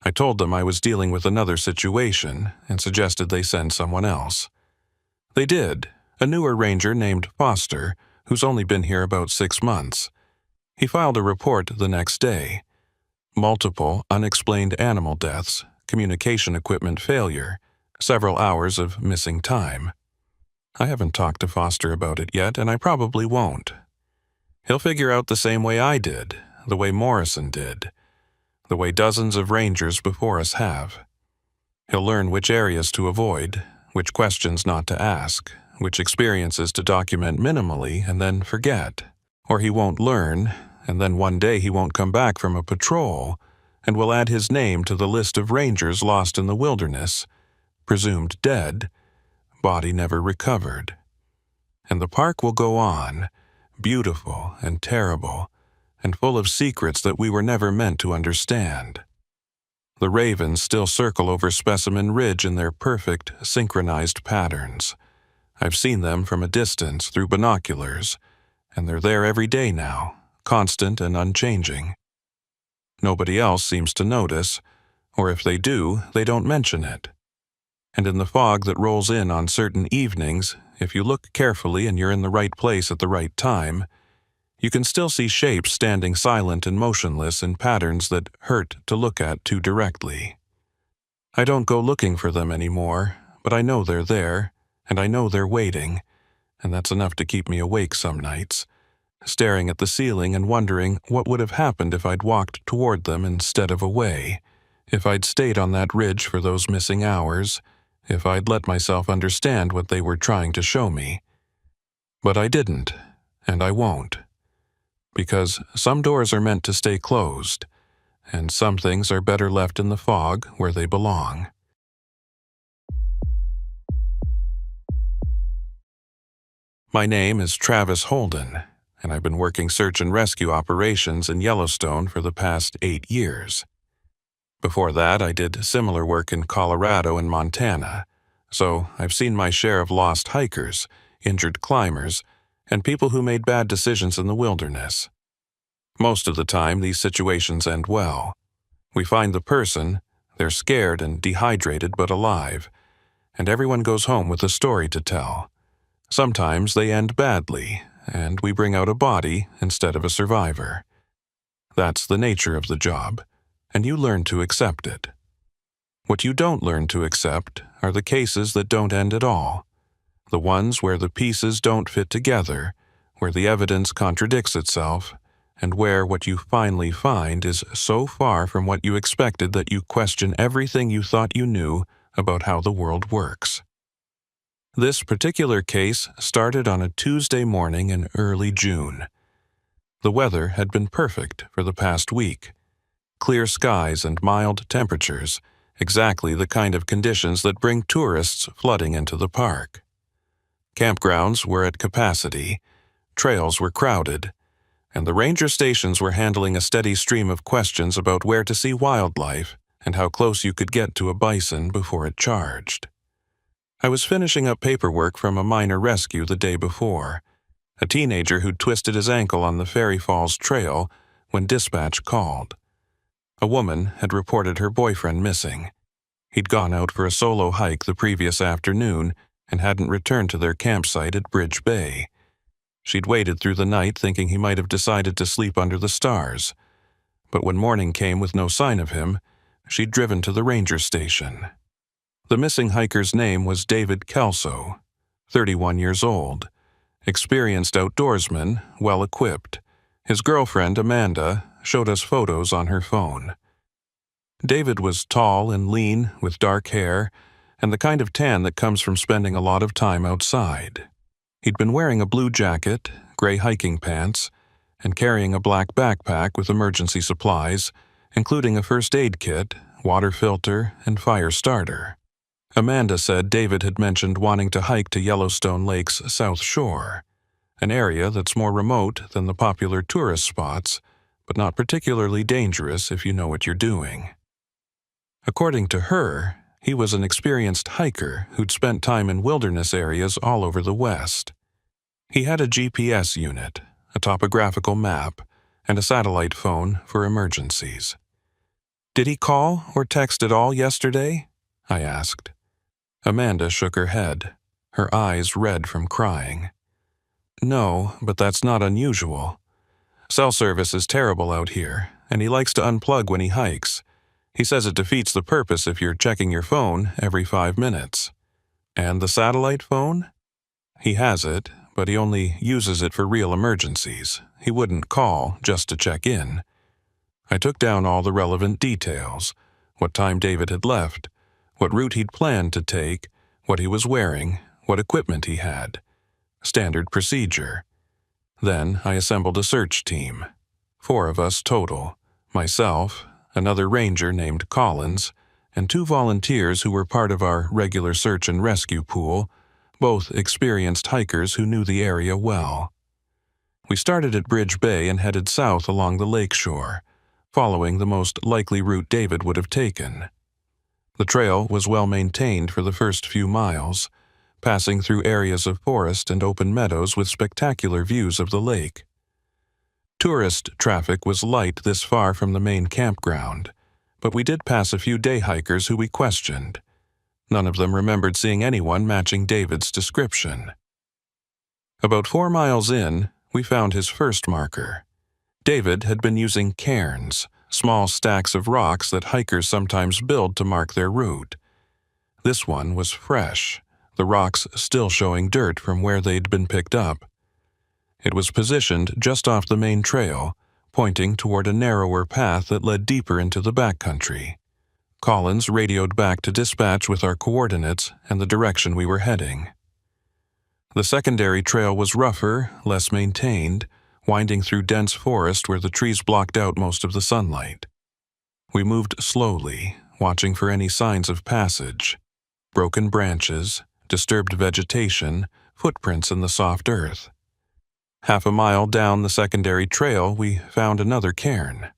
I told them I was dealing with another situation and suggested they send someone else. They did, a newer ranger named Foster, who's only been here about 6 months. He filed a report the next day. Multiple unexplained animal deaths, communication equipment failure, several hours of missing time. I haven't talked to Foster about it yet, and I probably won't. He'll figure out the same way I did, the way Morrison did, the way dozens of rangers before us have. He'll learn which areas to avoid, which questions not to ask, which experiences to document minimally and then forget. Or he won't learn, and then one day he won't come back from a patrol, and will add his name to the list of rangers lost in the wilderness, presumed dead, body never recovered. And the park will go on, beautiful and terrible, and full of secrets that we were never meant to understand. The ravens still circle over Specimen Ridge in their perfect, synchronized patterns. I've seen them from a distance through binoculars, and they're there every day now, constant and unchanging. Nobody else seems to notice, or if they do, they don't mention it. And in the fog that rolls in on certain evenings, if you look carefully and you're in the right place at the right time, you can still see shapes standing silent and motionless in patterns that hurt to look at too directly. I don't go looking for them anymore, but I know they're there, and I know they're waiting, and that's enough to keep me awake some nights, staring at the ceiling and wondering what would have happened if I'd walked toward them instead of away, if I'd stayed on that ridge for those missing hours, if I'd let myself understand what they were trying to show me. But I didn't, and I won't. Because some doors are meant to stay closed, and some things are better left in the fog where they belong. My name is Travis Holden, and I've been working search and rescue operations in Yellowstone for the past 8 years. Before that, I did similar work in Colorado and Montana, so I've seen my share of lost hikers, injured climbers, and people who made bad decisions in the wilderness. Most of the time, these situations end well. We find the person, they're scared and dehydrated but alive, and everyone goes home with a story to tell. Sometimes they end badly, and we bring out a body instead of a survivor. That's the nature of the job, and you learn to accept it. What you don't learn to accept are the cases that don't end at all, the ones where the pieces don't fit together, where the evidence contradicts itself, and where what you finally find is so far from what you expected that you question everything you thought you knew about how the world works. This particular case started on a Tuesday morning in early June. The weather had been perfect for the past week. Clear skies and mild temperatures, exactly the kind of conditions that bring tourists flooding into the park. Campgrounds were at capacity, trails were crowded, and the ranger stations were handling a steady stream of questions about where to see wildlife and how close you could get to a bison before it charged. I was finishing up paperwork from a minor rescue the day before, a teenager who'd twisted his ankle on the Fairy Falls Trail when dispatch called. A woman had reported her boyfriend missing. He'd gone out for a solo hike the previous afternoon and hadn't returned to their campsite at Bridge Bay. She'd waited through the night thinking he might have decided to sleep under the stars. But when morning came with no sign of him, she'd driven to the ranger station. The missing hiker's name was David Kelso, 31 years old, experienced outdoorsman, well-equipped. His girlfriend, Amanda, showed us photos on her phone. David was tall and lean, with dark hair, and the kind of tan that comes from spending a lot of time outside. He'd been wearing a blue jacket, gray hiking pants, and carrying a black backpack with emergency supplies, including a first aid kit, water filter, and fire starter. Amanda said David had mentioned wanting to hike to Yellowstone Lake's south shore, an area that's more remote than the popular tourist spots, but not particularly dangerous if you know what you're doing. According to her, he was an experienced hiker who'd spent time in wilderness areas all over the West. He had a GPS unit, a topographical map, and a satellite phone for emergencies. "Did he call or text at all yesterday?" I asked. Amanda shook her head, her eyes red from crying. "No, but that's not unusual. Cell service is terrible out here, and he likes to unplug when he hikes. He says it defeats the purpose if you're checking your phone every 5 minutes. And the satellite phone? He has it, but he only uses it for real emergencies. He wouldn't call just to check in." I took down all the relevant details: what time David had left, what route he'd planned to take, what he was wearing, what equipment he had. Standard procedure. Then I assembled a search team. 4 of us total: myself, another ranger named Collins, and 2 volunteers who were part of our regular search and rescue pool, both experienced hikers who knew the area well. We started at Bridge Bay and headed south along the lakeshore, following the most likely route David would have taken. The trail was well maintained for the first few miles, passing through areas of forest and open meadows with spectacular views of the lake. Tourist traffic was light this far from the main campground, but we did pass a few day hikers who we questioned. None of them remembered seeing anyone matching David's description. About 4 miles in, we found his first marker. David had been using cairns, small stacks of rocks that hikers sometimes build to mark their route. This one was fresh, the rocks still showing dirt from where they'd been picked up. It was positioned just off the main trail, pointing toward a narrower path that led deeper into the backcountry. Collins radioed back to dispatch with our coordinates and the direction we were heading. The secondary trail was rougher, less maintained, winding through dense forest where the trees blocked out most of the sunlight. We moved slowly, watching for any signs of passage: broken branches, disturbed vegetation, footprints in the soft earth. Half a mile down the secondary trail, we found another cairn.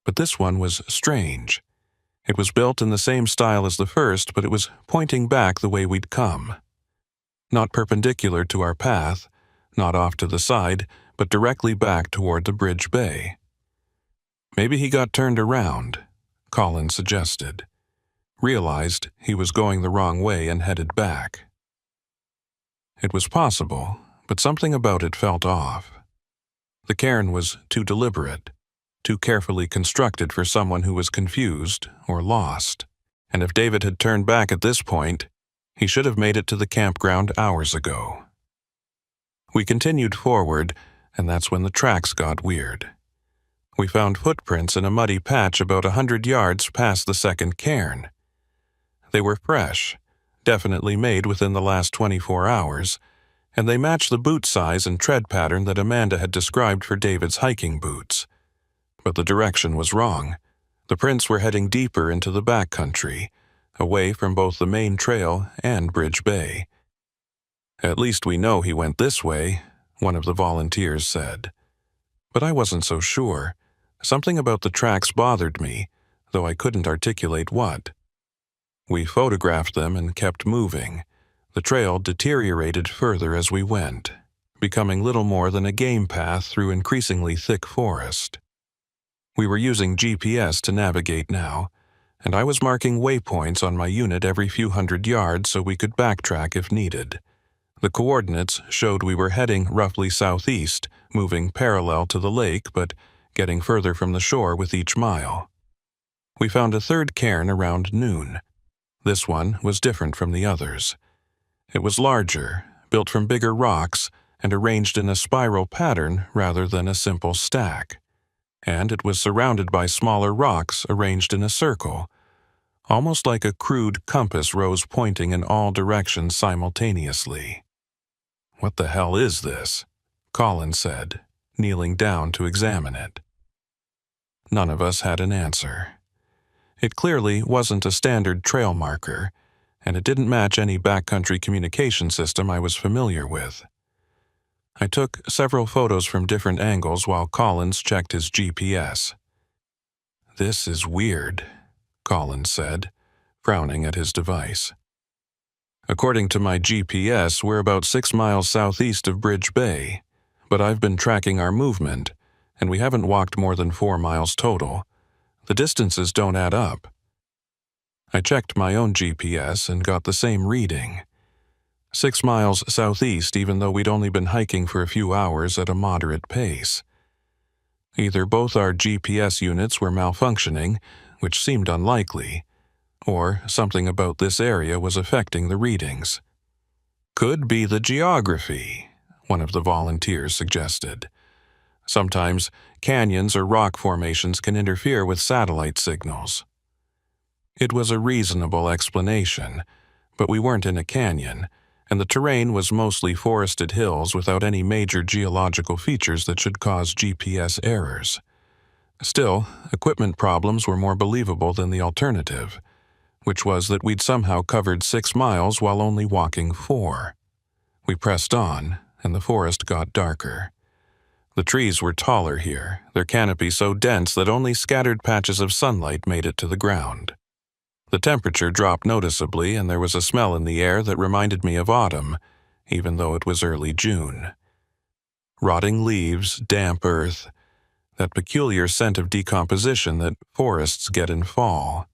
But this one was strange. It was built in the same style as the first, but it was pointing back the way we'd come. Not perpendicular to our path, not off to the side, but directly back toward the Bridge Bay. "Maybe he got turned around," Colin suggested. Realized he was going the wrong way and headed back. It was possible, but something about it felt off. The cairn was too deliberate, too carefully constructed for someone who was confused or lost. And if David had turned back at this point, he should have made it to the campground hours ago. We continued forward, and that's when the tracks got weird. We found footprints in a muddy patch about 100 yards past the second cairn. They were fresh, definitely made within the last 24 hours, and they matched the boot size and tread pattern that Amanda had described for David's hiking boots. But the direction was wrong. The prints were heading deeper into the backcountry, away from both the main trail and Bridge Bay. "At least we know he went this way," one of the volunteers said. But I wasn't so sure. Something about the tracks bothered me, though I couldn't articulate what. We photographed them and kept moving. The trail deteriorated further as we went, becoming little more than a game path through increasingly thick forest. We were using GPS to navigate now, and I was marking waypoints on my unit every few hundred yards so we could backtrack if needed. The coordinates showed we were heading roughly southeast, moving parallel to the lake, but getting further from the shore with each mile. We found a third cairn around noon. This one was different from the others. It was larger, built from bigger rocks, and arranged in a spiral pattern rather than a simple stack. And it was surrounded by smaller rocks arranged in a circle, almost like a crude compass rose pointing in all directions simultaneously. "What the hell is this?" Colin said, kneeling down to examine it. None of us had an answer. It clearly wasn't a standard trail marker, and it didn't match any backcountry communication system I was familiar with. I took several photos from different angles while Collins checked his GPS. "This is weird," Collins said, frowning at his device. "According to my GPS, we're about 6 miles southeast of Bridge Bay, but I've been tracking our movement, and we haven't walked more than 4 miles total. The distances don't add up." I checked my own GPS and got the same reading. 6 miles southeast, even though we'd only been hiking for a few hours at a moderate pace. Either both our GPS units were malfunctioning, which seemed unlikely, or something about this area was affecting the readings. "Could be the geography," one of the volunteers suggested. "Sometimes canyons or rock formations can interfere with satellite signals." It was a reasonable explanation, but we weren't in a canyon, and the terrain was mostly forested hills without any major geological features that should cause GPS errors. Still, equipment problems were more believable than the alternative, which was that we'd somehow covered 6 miles while only walking 4. We pressed on, and the forest got darker. The trees were taller here, their canopy so dense that only scattered patches of sunlight made it to the ground. The temperature dropped noticeably, and there was a smell in the air that reminded me of autumn, even though it was early June. Rotting leaves, damp earth, that peculiar scent of decomposition that forests get in fall.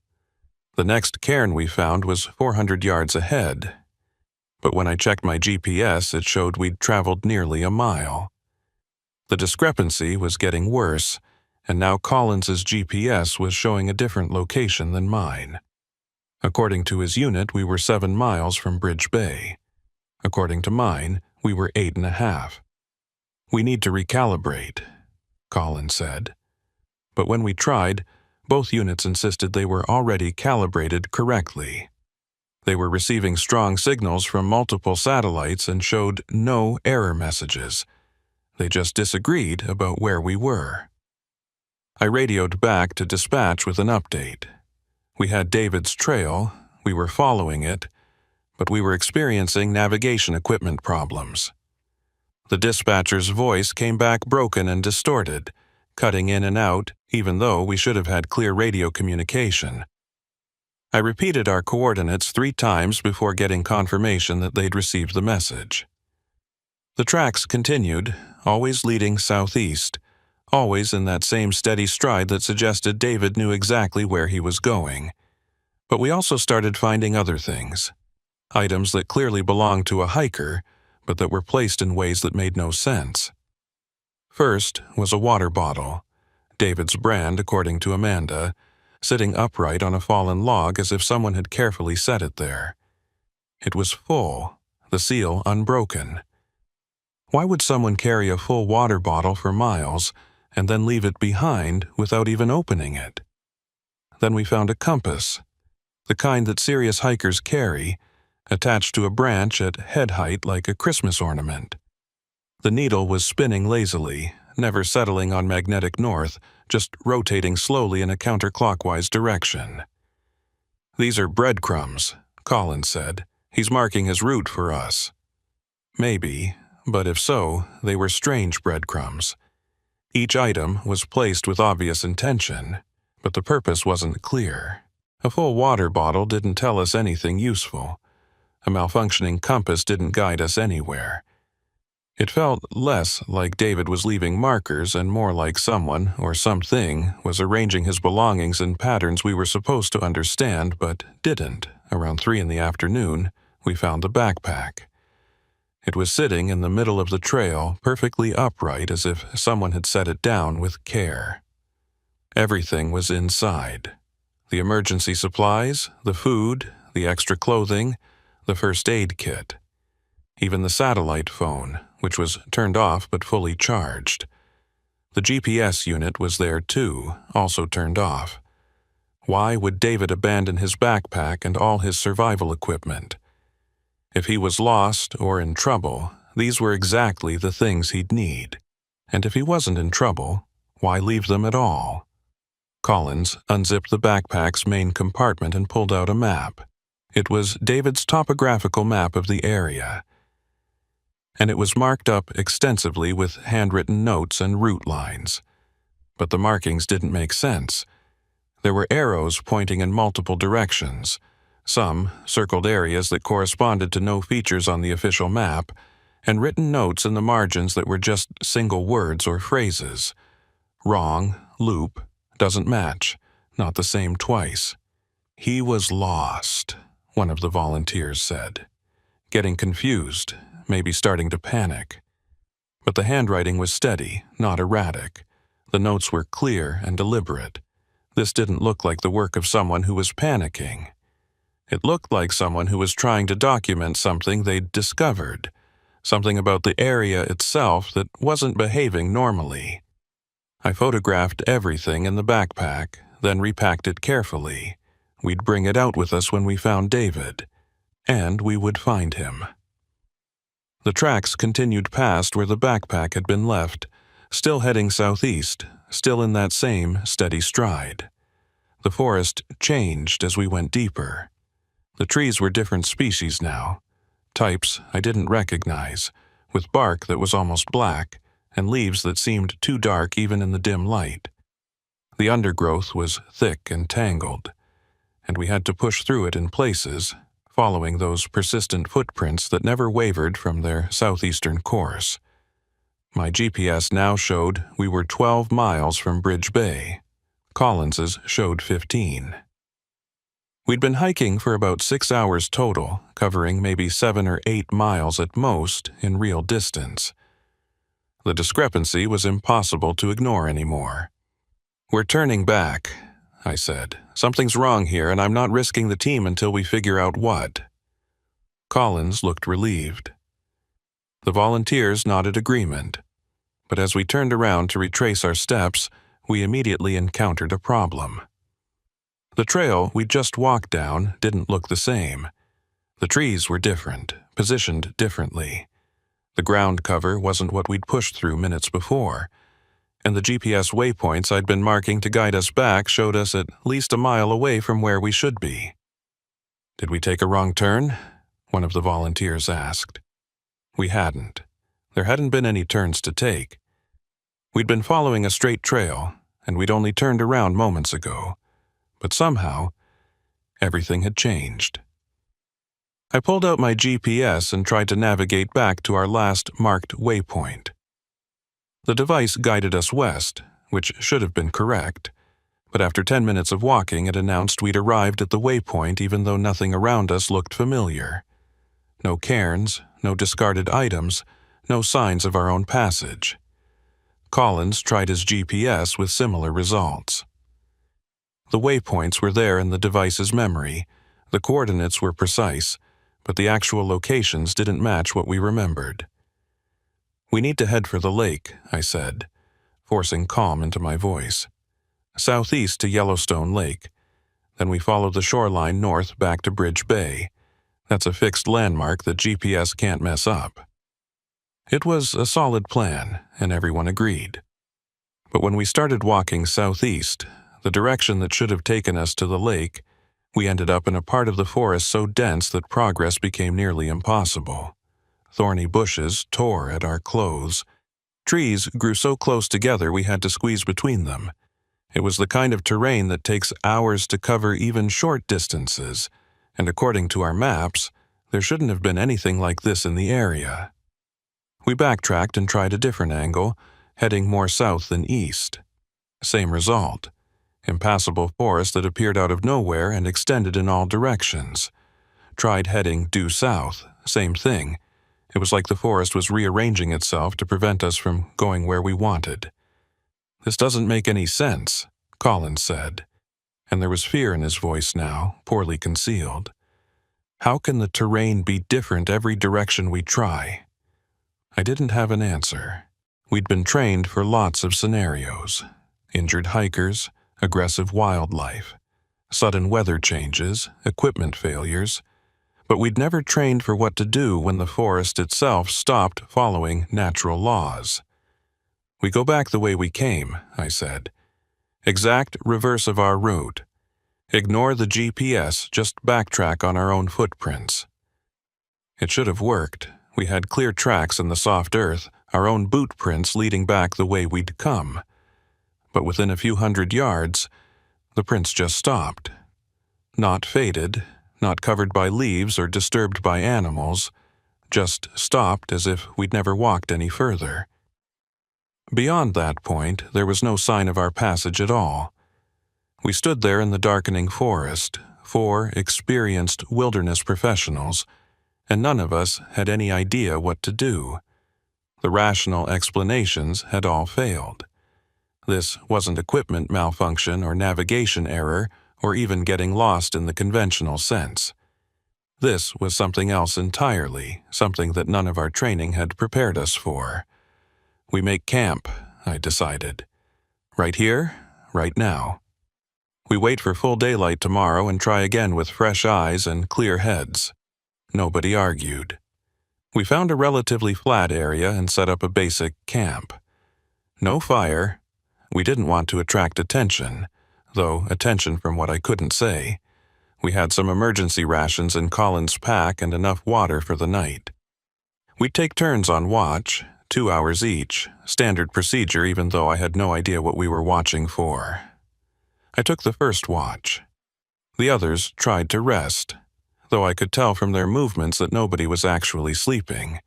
The next cairn we found was 400 yards ahead, but when I checked my GPS, it showed we'd traveled nearly a mile. The discrepancy was getting worse, and now Collins's GPS was showing a different location than mine. According to his unit, we were 7 miles from Bridge Bay. According to mine, we were 8.5. "We need to recalibrate," Collins said. But when we tried, both units insisted they were already calibrated correctly. They were receiving strong signals from multiple satellites and showed no error messages. They just disagreed about where we were. I radioed back to dispatch with an update. We had David's trail, we were following it, but we were experiencing navigation equipment problems. The dispatcher's voice came back broken and distorted, cutting in and out, even though we should have had clear radio communication. I repeated our coordinates 3 times before getting confirmation that they'd received the message. The tracks continued, always leading southeast, always in that same steady stride that suggested David knew exactly where he was going. But we also started finding other things, items that clearly belonged to a hiker, but that were placed in ways that made no sense. First was a water bottle, David's brand according to Amanda, sitting upright on a fallen log as if someone had carefully set it there. It was full, the seal unbroken. Why would someone carry a full water bottle for miles and then leave it behind without even opening it? Then we found a compass, the kind that serious hikers carry, attached to a branch at head height like a Christmas ornament. The needle was spinning lazily, never settling on magnetic north, just rotating slowly in a counterclockwise direction. "These are breadcrumbs," Collins said. "He's marking his route for us." Maybe, but if so, they were strange breadcrumbs. Each item was placed with obvious intention, but the purpose wasn't clear. A full water bottle didn't tell us anything useful. A malfunctioning compass didn't guide us anywhere. It felt less like David was leaving markers and more like someone, or something, was arranging his belongings in patterns we were supposed to understand but didn't. Around 3 in the afternoon, we found the backpack. It was sitting in the middle of the trail, perfectly upright as if someone had set it down with care. Everything was inside. The emergency supplies, the food, the extra clothing, the first aid kit. Even the satellite phone, which was turned off but fully charged. The GPS unit was there too, also turned off. Why would David abandon his backpack and all his survival equipment? If he was lost or in trouble, these were exactly the things he'd need. And if he wasn't in trouble, why leave them at all? Collins unzipped the backpack's main compartment and pulled out a map. It was David's topographical map of the area, and it was marked up extensively with handwritten notes and route lines. But the markings didn't make sense. There were arrows pointing in multiple directions. Some circled areas that corresponded to no features on the official map, and written notes in the margins that were just single words or phrases. Wrong, loop, doesn't match, not the same twice. He was lost, one of the volunteers said. Getting confused, maybe starting to panic. But the handwriting was steady, not erratic. The notes were clear and deliberate. This didn't look like the work of someone who was panicking. It looked like someone who was trying to document something they'd discovered, something about the area itself that wasn't behaving normally. I photographed everything in the backpack, then repacked it carefully. We'd bring it out with us when we found David, and we would find him. The tracks continued past where the backpack had been left, still heading southeast, still in that same steady stride. The forest changed as we went deeper. The trees were different species now, types I didn't recognize, with bark that was almost black, and leaves that seemed too dark even in the dim light. The undergrowth was thick and tangled, and we had to push through it in places, following those persistent footprints that never wavered from their southeastern course. My GPS now showed we were 12 miles from Bridge Bay. Collins's showed 15. We'd been hiking for about 6 hours total, covering maybe 7 or 8 miles at most in real distance. The discrepancy was impossible to ignore anymore. "We're turning back," I said. "Something's wrong here, and I'm not risking the team until we figure out what." Collins looked relieved. The volunteers nodded agreement. But as we turned around to retrace our steps, we immediately encountered a problem. The trail we'd just walked down didn't look the same. The trees were different, positioned differently. The ground cover wasn't what we'd pushed through minutes before, and the GPS waypoints I'd been marking to guide us back showed us at least a mile away from where we should be. "Did we take a wrong turn?" one of the volunteers asked. We hadn't. There hadn't been any turns to take. We'd been following a straight trail, and we'd only turned around moments ago. But somehow, everything had changed. I pulled out my GPS and tried to navigate back to our last marked waypoint. The device guided us west, which should have been correct, but after 10 minutes of walking it announced we'd arrived at the waypoint even though nothing around us looked familiar. No cairns, no discarded items, no signs of our own passage. Collins tried his GPS with similar results. The waypoints were there in the device's memory, the coordinates were precise, but the actual locations didn't match what we remembered. "We need to head for the lake," I said, forcing calm into my voice. "Southeast to Yellowstone Lake. Then we follow the shoreline north back to Bridge Bay. That's a fixed landmark that GPS can't mess up." It was a solid plan, and everyone agreed. But when we started walking southeast, the direction that should have taken us to the lake, we ended up in a part of the forest so dense that progress became nearly impossible. Thorny bushes tore at our clothes. Trees grew so close together we had to squeeze between them. It was the kind of terrain that takes hours to cover even short distances, and according to our maps, there shouldn't have been anything like this in the area. We backtracked and tried a different angle, heading more south than east. Same result. Impassable forest that appeared out of nowhere and extended in all directions. Tried heading due south, same thing. It was like the forest was rearranging itself to prevent us from going where we wanted. "This doesn't make any sense," Collins said, and there was fear in his voice now, poorly concealed. "How can the terrain be different every direction we try?" I didn't have an answer. We'd been trained for lots of scenarios: injured hikers, aggressive wildlife, sudden weather changes, equipment failures, but we'd never trained for what to do when the forest itself stopped following natural laws. "We go back the way we came," I said. "Exact reverse of our route. Ignore the GPS, just backtrack on our own footprints." It should have worked. We had clear tracks in the soft earth, our own boot prints leading back the way we'd come. But within a few hundred yards, the prints just stopped. Not faded, not covered by leaves or disturbed by animals, just stopped as if we'd never walked any further. Beyond that point, there was no sign of our passage at all. We stood there in the darkening forest, 4 experienced wilderness professionals, and none of us had any idea what to do. The rational explanations had all failed. This wasn't equipment malfunction or navigation error, or even getting lost in the conventional sense. This was something else entirely, something that none of our training had prepared us for. We make camp, I decided. Right here, right now. We wait for full daylight tomorrow and try again with fresh eyes and clear heads. Nobody argued. We found a relatively flat area and set up a basic camp. No fire. We didn't want to attract attention, though attention from what I couldn't say. We had some emergency rations in Collins' pack and enough water for the night. We'd take turns on watch, 2 hours each, standard procedure even though I had no idea what we were watching for. I took the first watch. The others tried to rest, though I could tell from their movements that nobody was actually sleeping.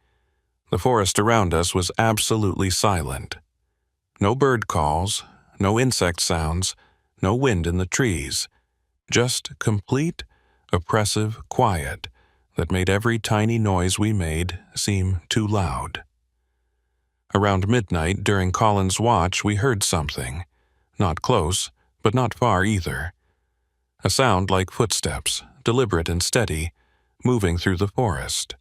The forest around us was absolutely silent. No bird calls, no insect sounds, no wind in the trees. Just complete, oppressive quiet that made every tiny noise we made seem too loud. Around midnight during Collins' watch, we heard something. Not close, but not far either. A sound like footsteps, deliberate and steady, moving through the forest.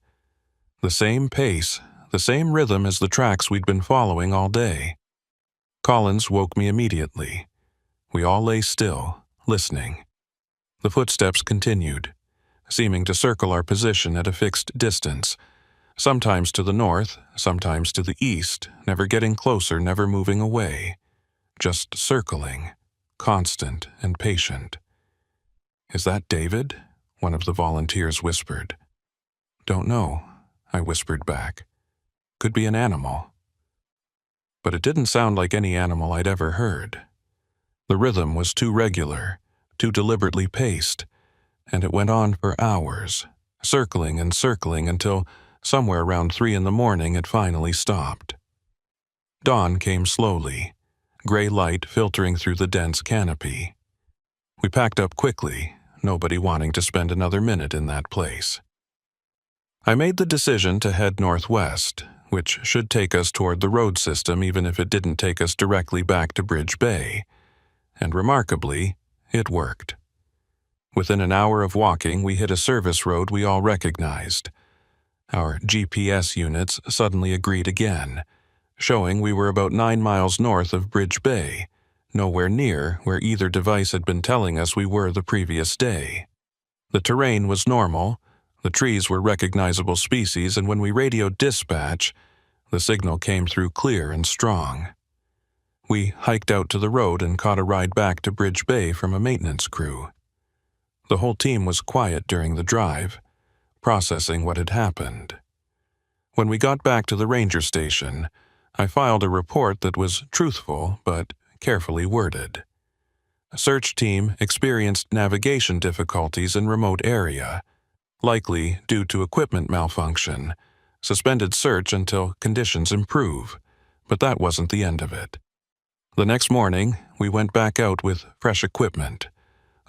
The same pace, the same rhythm as the tracks we'd been following all day. Collins woke me immediately. We all lay still, listening. The footsteps continued, seeming to circle our position at a fixed distance, sometimes to the north, sometimes to the east, never getting closer, never moving away, just circling, constant and patient. "Is that David?" one of the volunteers whispered. "Don't know," I whispered back. "Could be an animal." But it didn't sound like any animal I'd ever heard. The rhythm was too regular, too deliberately paced, and it went on for hours, circling and circling until somewhere around 3 in the morning it finally stopped. Dawn came slowly, gray light filtering through the dense canopy. We packed up quickly, nobody wanting to spend another minute in that place. I made the decision to head northwest, which should take us toward the road system even if it didn't take us directly back to Bridge Bay. And remarkably, it worked. Within an hour of walking, we hit a service road we all recognized. Our GPS units suddenly agreed again, showing we were about 9 miles north of Bridge Bay, nowhere near where either device had been telling us we were the previous day. The terrain was normal, the trees were recognizable species, and when we radioed dispatch, the signal came through clear and strong. We hiked out to the road and caught a ride back to Bridge Bay from a maintenance crew. The whole team was quiet during the drive, processing what had happened. When we got back to the ranger station, I filed a report that was truthful but carefully worded. A search team experienced navigation difficulties in remote area, likely due to equipment malfunction, suspended search until conditions improve, but that wasn't the end of it. The next morning, we went back out with fresh equipment,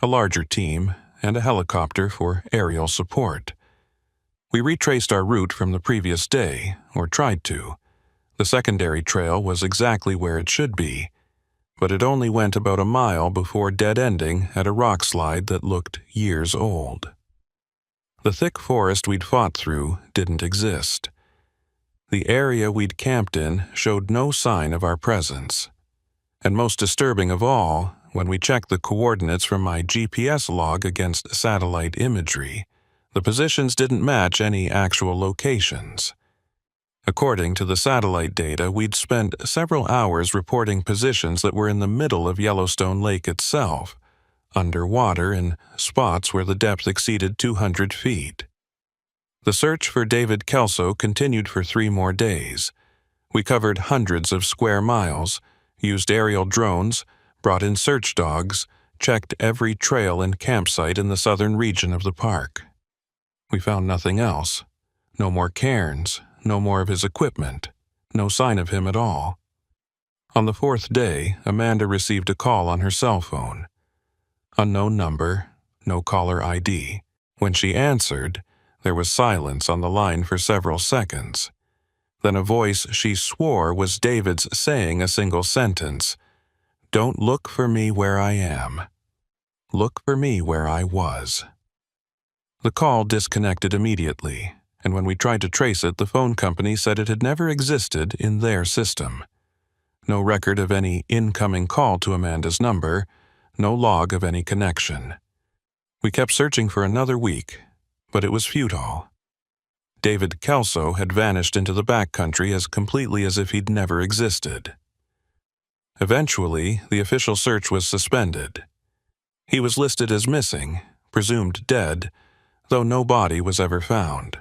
a larger team, and a helicopter for aerial support. We We retraced our route from the previous day, or tried to. The secondary trail was exactly where it should be, but it only went about a mile before dead-ending at a rock slide that looked years old. The thick forest we'd fought through didn't exist. The area we'd camped in showed no sign of our presence. And most disturbing of all, when we checked the coordinates from my GPS log against satellite imagery, the positions didn't match any actual locations. According to the satellite data, we'd spent several hours reporting positions that were in the middle of Yellowstone Lake itself, underwater in spots where the depth exceeded 200 feet. The search for David Kelso continued for 3 more days. We covered hundreds of square miles, used aerial drones, brought in search dogs, checked every trail and campsite in the southern region of the park. We found nothing else. No more cairns, no more of his equipment, no sign of him at all. On the 4th day, Amanda received a call on her cell phone. Unknown number, no caller ID. When she answered, there was silence on the line for several seconds. Then a voice she swore was David's saying a single sentence. "Don't look for me where I am. Look for me where I was." The call disconnected immediately, and when we tried to trace it, the phone company said it had never existed in their system. No record of any incoming call to Amanda's number, no log of any connection. We kept searching for another week, but it was futile. David Kelso had vanished into the backcountry as completely as if he'd never existed. Eventually, the official search was suspended. He was listed as missing, presumed dead, though no body was ever found.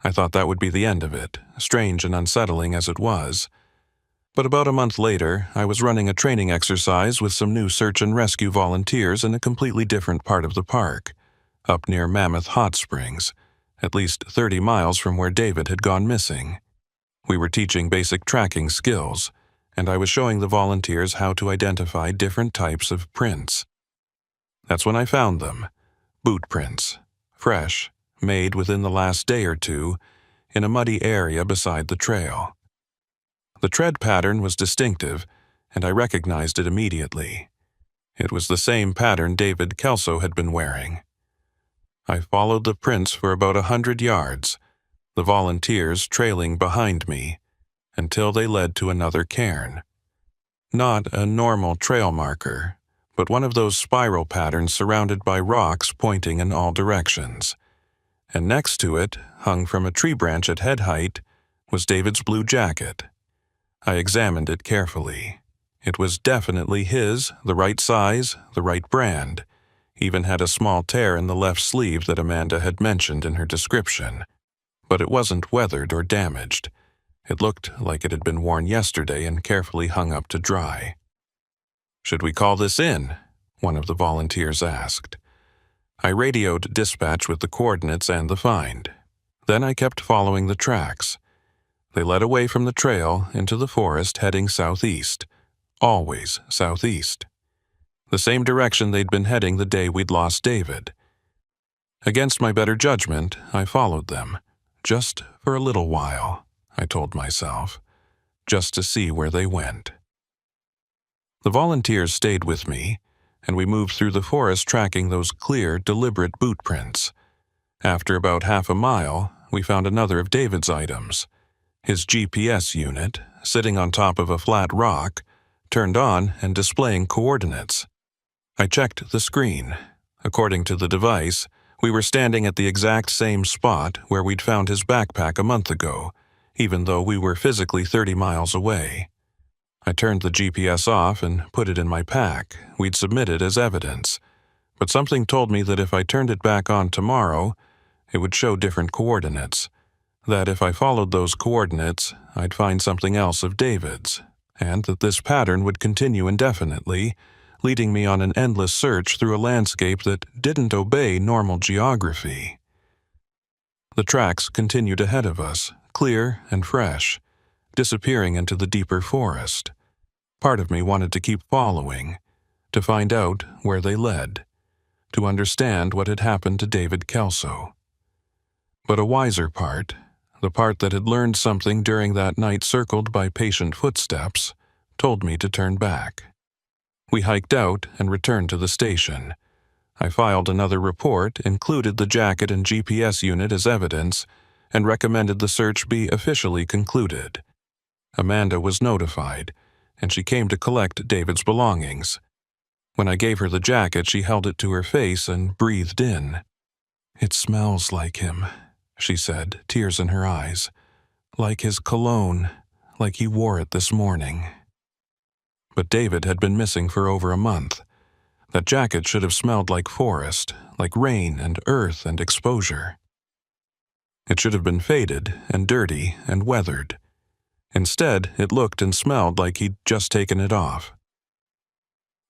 I thought that would be the end of it, strange and unsettling as it was. But about a month later, I was running a training exercise with some new search and rescue volunteers in a completely different part of the park, up near Mammoth Hot Springs, at least 30 miles from where David had gone missing. We were teaching basic tracking skills, and I was showing the volunteers how to identify different types of prints. That's when I found them, boot prints, fresh, made within the last day or two, in a muddy area beside the trail. The tread pattern was distinctive, and I recognized it immediately. It was the same pattern David Kelso had been wearing. I followed the prints for about 100 yards, the volunteers trailing behind me, until they led to another cairn. Not a normal trail marker, but one of those spiral patterns surrounded by rocks pointing in all directions. And next to it, hung from a tree branch at head height, was David's blue jacket. I examined it carefully. It was definitely his, the right size, the right brand. Even had a small tear in the left sleeve that Amanda had mentioned in her description. But it wasn't weathered or damaged. It looked like it had been worn yesterday and carefully hung up to dry. "Should we call this in?" one of the volunteers asked. I radioed dispatch with the coordinates and the find. Then I kept following the tracks. They led away from the trail into the forest heading southeast. Always southeast. The same direction they'd been heading the day we'd lost David. Against my better judgment, I followed them. Just for a little while, I told myself. Just to see where they went. The volunteers stayed with me, and we moved through the forest tracking those clear, deliberate boot prints. After about half a mile, we found another of David's items. His GPS unit, sitting on top of a flat rock, turned on and displaying coordinates. I checked the screen. According to the device, we were standing at the exact same spot where we'd found his backpack a month ago, even though we were physically 30 miles away. I turned the GPS off and put it in my pack. We'd submitted as evidence. But something told me that if I turned it back on tomorrow, it would show different coordinates. That if I followed those coordinates, I'd find something else of David's, and that this pattern would continue indefinitely, leading me on an endless search through a landscape that didn't obey normal geography. The tracks continued ahead of us, clear and fresh, disappearing into the deeper forest. Part of me wanted to keep following, to find out where they led, to understand what had happened to David Kelso. But a wiser part, the part that had learned something during that night circled by patient footsteps, told me to turn back. We hiked out and returned to the station. I filed another report, included the jacket and GPS unit as evidence, and recommended the search be officially concluded. Amanda was notified, and she came to collect David's belongings. When I gave her the jacket, she held it to her face and breathed in. "It smells like him," she said, tears in her eyes. "Like his cologne, like he wore it this morning." But David had been missing for over a month. That jacket should have smelled like forest, like rain and earth and exposure. It should have been faded and dirty and weathered. Instead, it looked and smelled like he'd just taken it off.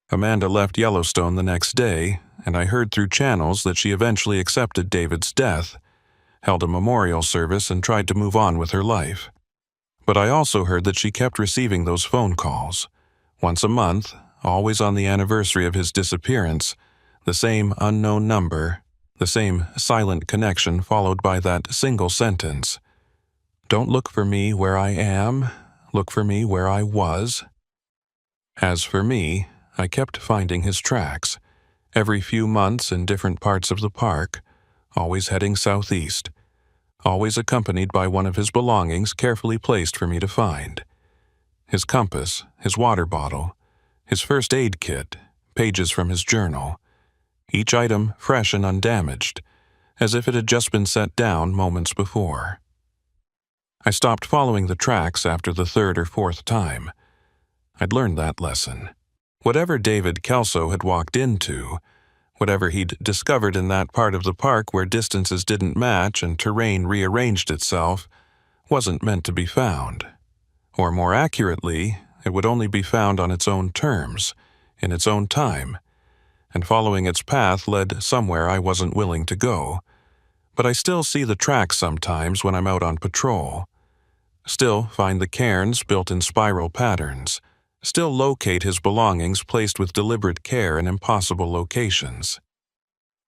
Amanda left Yellowstone the next day, and I heard through channels that she eventually accepted David's death, held a memorial service, and tried to move on with her life. But I also heard that she kept receiving those phone calls. Once a month, always on the anniversary of his disappearance, the same unknown number, the same silent connection followed by that single sentence. "Don't look for me where I am, look for me where I was." As for me, I kept finding his tracks, every few months in different parts of the park, always heading southeast, always accompanied by one of his belongings carefully placed for me to find. His compass, his water bottle, his first aid kit, pages from his journal, each item fresh and undamaged, as if it had just been set down moments before. I stopped following the tracks after the third or fourth time. I'd learned that lesson. Whatever David Kelso had walked into, whatever he'd discovered in that part of the park where distances didn't match and terrain rearranged itself, wasn't meant to be found. Or more accurately, it would only be found on its own terms, in its own time, and following its path led somewhere I wasn't willing to go. But I still see the tracks sometimes when I'm out on patrol. Still find the cairns built in spiral patterns. Still locate his belongings placed with deliberate care in impossible locations.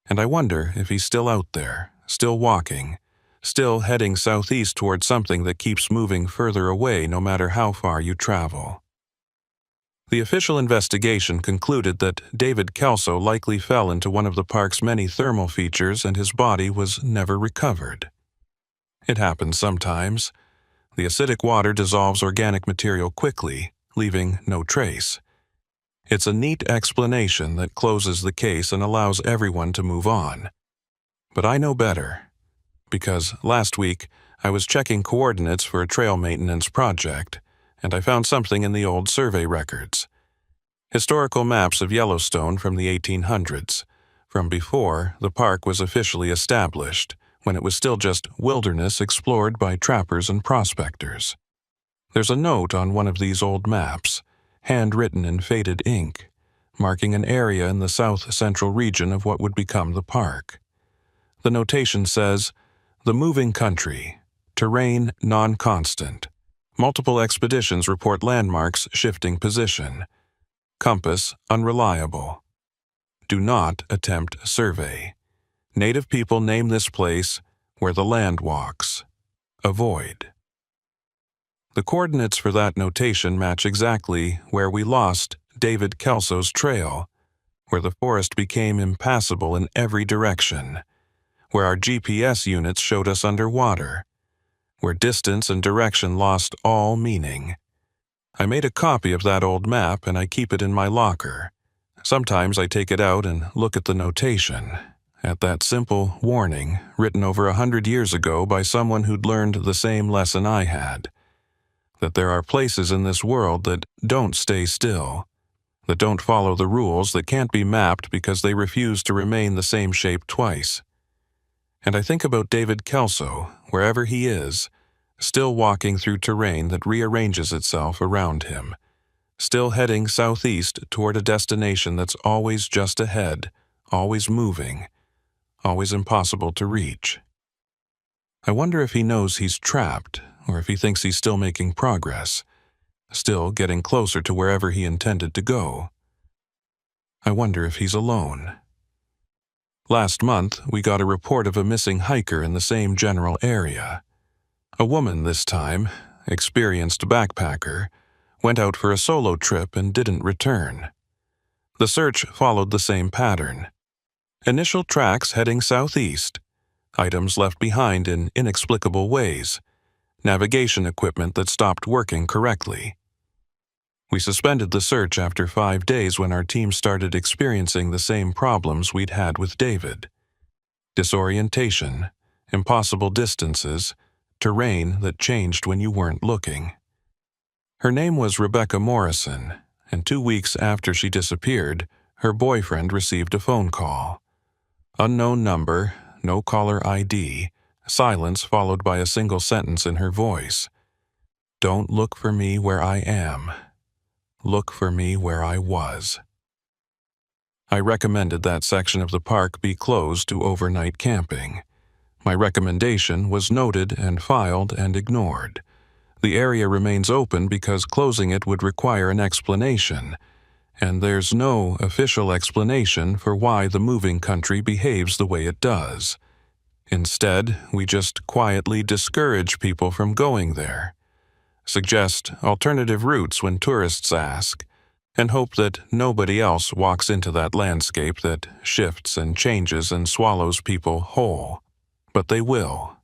And I wonder if he's still out there, still walking, still heading southeast toward something that keeps moving further away no matter how far you travel. The official investigation concluded that David Kelso likely fell into one of the park's many thermal features and his body was never recovered. It happens sometimes. The acidic water dissolves organic material quickly, leaving no trace. It's a neat explanation that closes the case and allows everyone to move on. But I know better, because last week I was checking coordinates for a trail maintenance project, and I found something in the old survey records. Historical maps of Yellowstone from the 1800s, from before the park was officially established, when it was still just wilderness explored by trappers and prospectors. There's a note on one of these old maps, handwritten in faded ink, marking an area in the south-central region of what would become the park. The notation says, "The moving country, terrain non-constant. Multiple expeditions report landmarks shifting position. Compass unreliable. Do not attempt survey. Native people name this place where the land walks. Avoid." The coordinates for that notation match exactly where we lost David Kelso's trail, where the forest became impassable in every direction, where our GPS units showed us underwater, where distance and direction lost all meaning. I made a copy of that old map and I keep it in my locker. Sometimes I take it out and look at the notation, at that simple warning written over 100 years ago by someone who'd learned the same lesson I had. That there are places in this world that don't stay still, that don't follow the rules, that can't be mapped because they refuse to remain the same shape twice. And I think about David Kelso, wherever he is, still walking through terrain that rearranges itself around him, still heading southeast toward a destination that's always just ahead, always moving, always impossible to reach. I wonder if he knows he's trapped, or if he thinks he's still making progress, still getting closer to wherever he intended to go. I wonder if he's alone. Last month, we got a report of a missing hiker in the same general area. A woman this time, experienced backpacker, went out for a solo trip and didn't return. The search followed the same pattern. Initial tracks heading southeast, items left behind in inexplicable ways, navigation equipment that stopped working correctly. We suspended the search after 5 days when our team started experiencing the same problems we'd had with David. Disorientation, impossible distances, terrain that changed when you weren't looking. Her name was Rebecca Morrison, and 2 weeks after she disappeared, her boyfriend received a phone call. Unknown number, no caller ID, silence followed by a single sentence in her voice. "Don't look for me where I am. Look for me where I was." I recommended that section of the park be closed to overnight camping. My recommendation was noted and filed and ignored. The area remains open because closing it would require an explanation, and there's no official explanation for why the moving country behaves the way it does. Instead, we just quietly discourage people from going there, suggest alternative routes when tourists ask, and hope that nobody else walks into that landscape that shifts and changes and swallows people whole. But they will.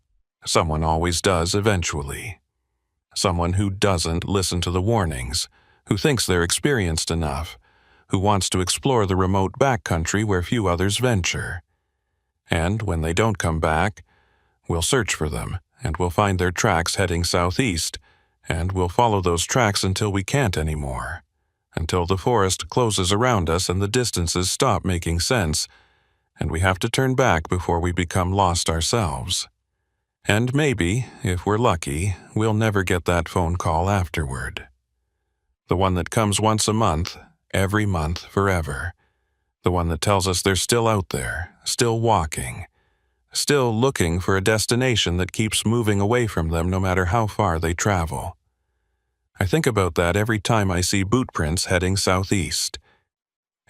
Someone always does eventually. Someone who doesn't listen to the warnings, who thinks they're experienced enough, who wants to explore the remote backcountry where few others venture. And when they don't come back, we'll search for them, and we'll find their tracks heading southeast, and we'll follow those tracks until we can't anymore, until the forest closes around us and the distances stop making sense, and we have to turn back before we become lost ourselves. And maybe, if we're lucky, we'll never get that phone call afterward. The one that comes once a month, every month forever. The one that tells us they're still out there, still walking, still looking for a destination that keeps moving away from them no matter how far they travel. I think about that every time I see boot prints heading southeast.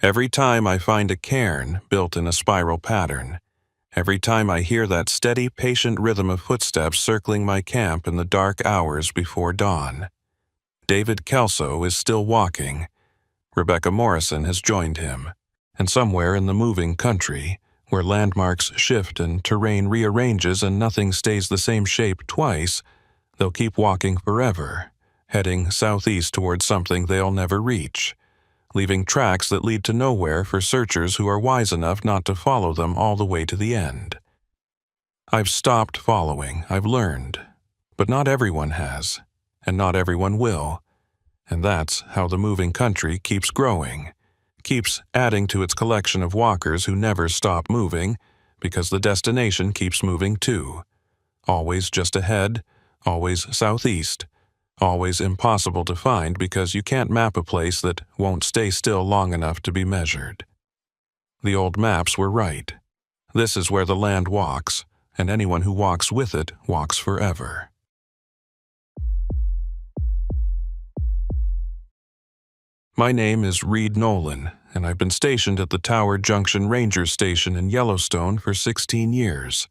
Every time I find a cairn built in a spiral pattern. Every time I hear that steady, patient rhythm of footsteps circling my camp in the dark hours before dawn. David Kelso is still walking. Rebecca Morrison has joined him. And somewhere in the moving country, where landmarks shift and terrain rearranges and nothing stays the same shape twice, they'll keep walking forever, heading southeast towards something they'll never reach, leaving tracks that lead to nowhere for searchers who are wise enough not to follow them all the way to the end. I've stopped following, I've learned, but not everyone has, and not everyone will, and that's how the moving country keeps growing. Keeps adding to its collection of walkers who never stop moving because the destination keeps moving too. Always just ahead, always southeast, always impossible to find because you can't map a place that won't stay still long enough to be measured. The old maps were right. This is where the land walks, and anyone who walks with it walks forever. My name is Reed Nolan, and I've been stationed at the Tower Junction Ranger Station in Yellowstone for 16 years.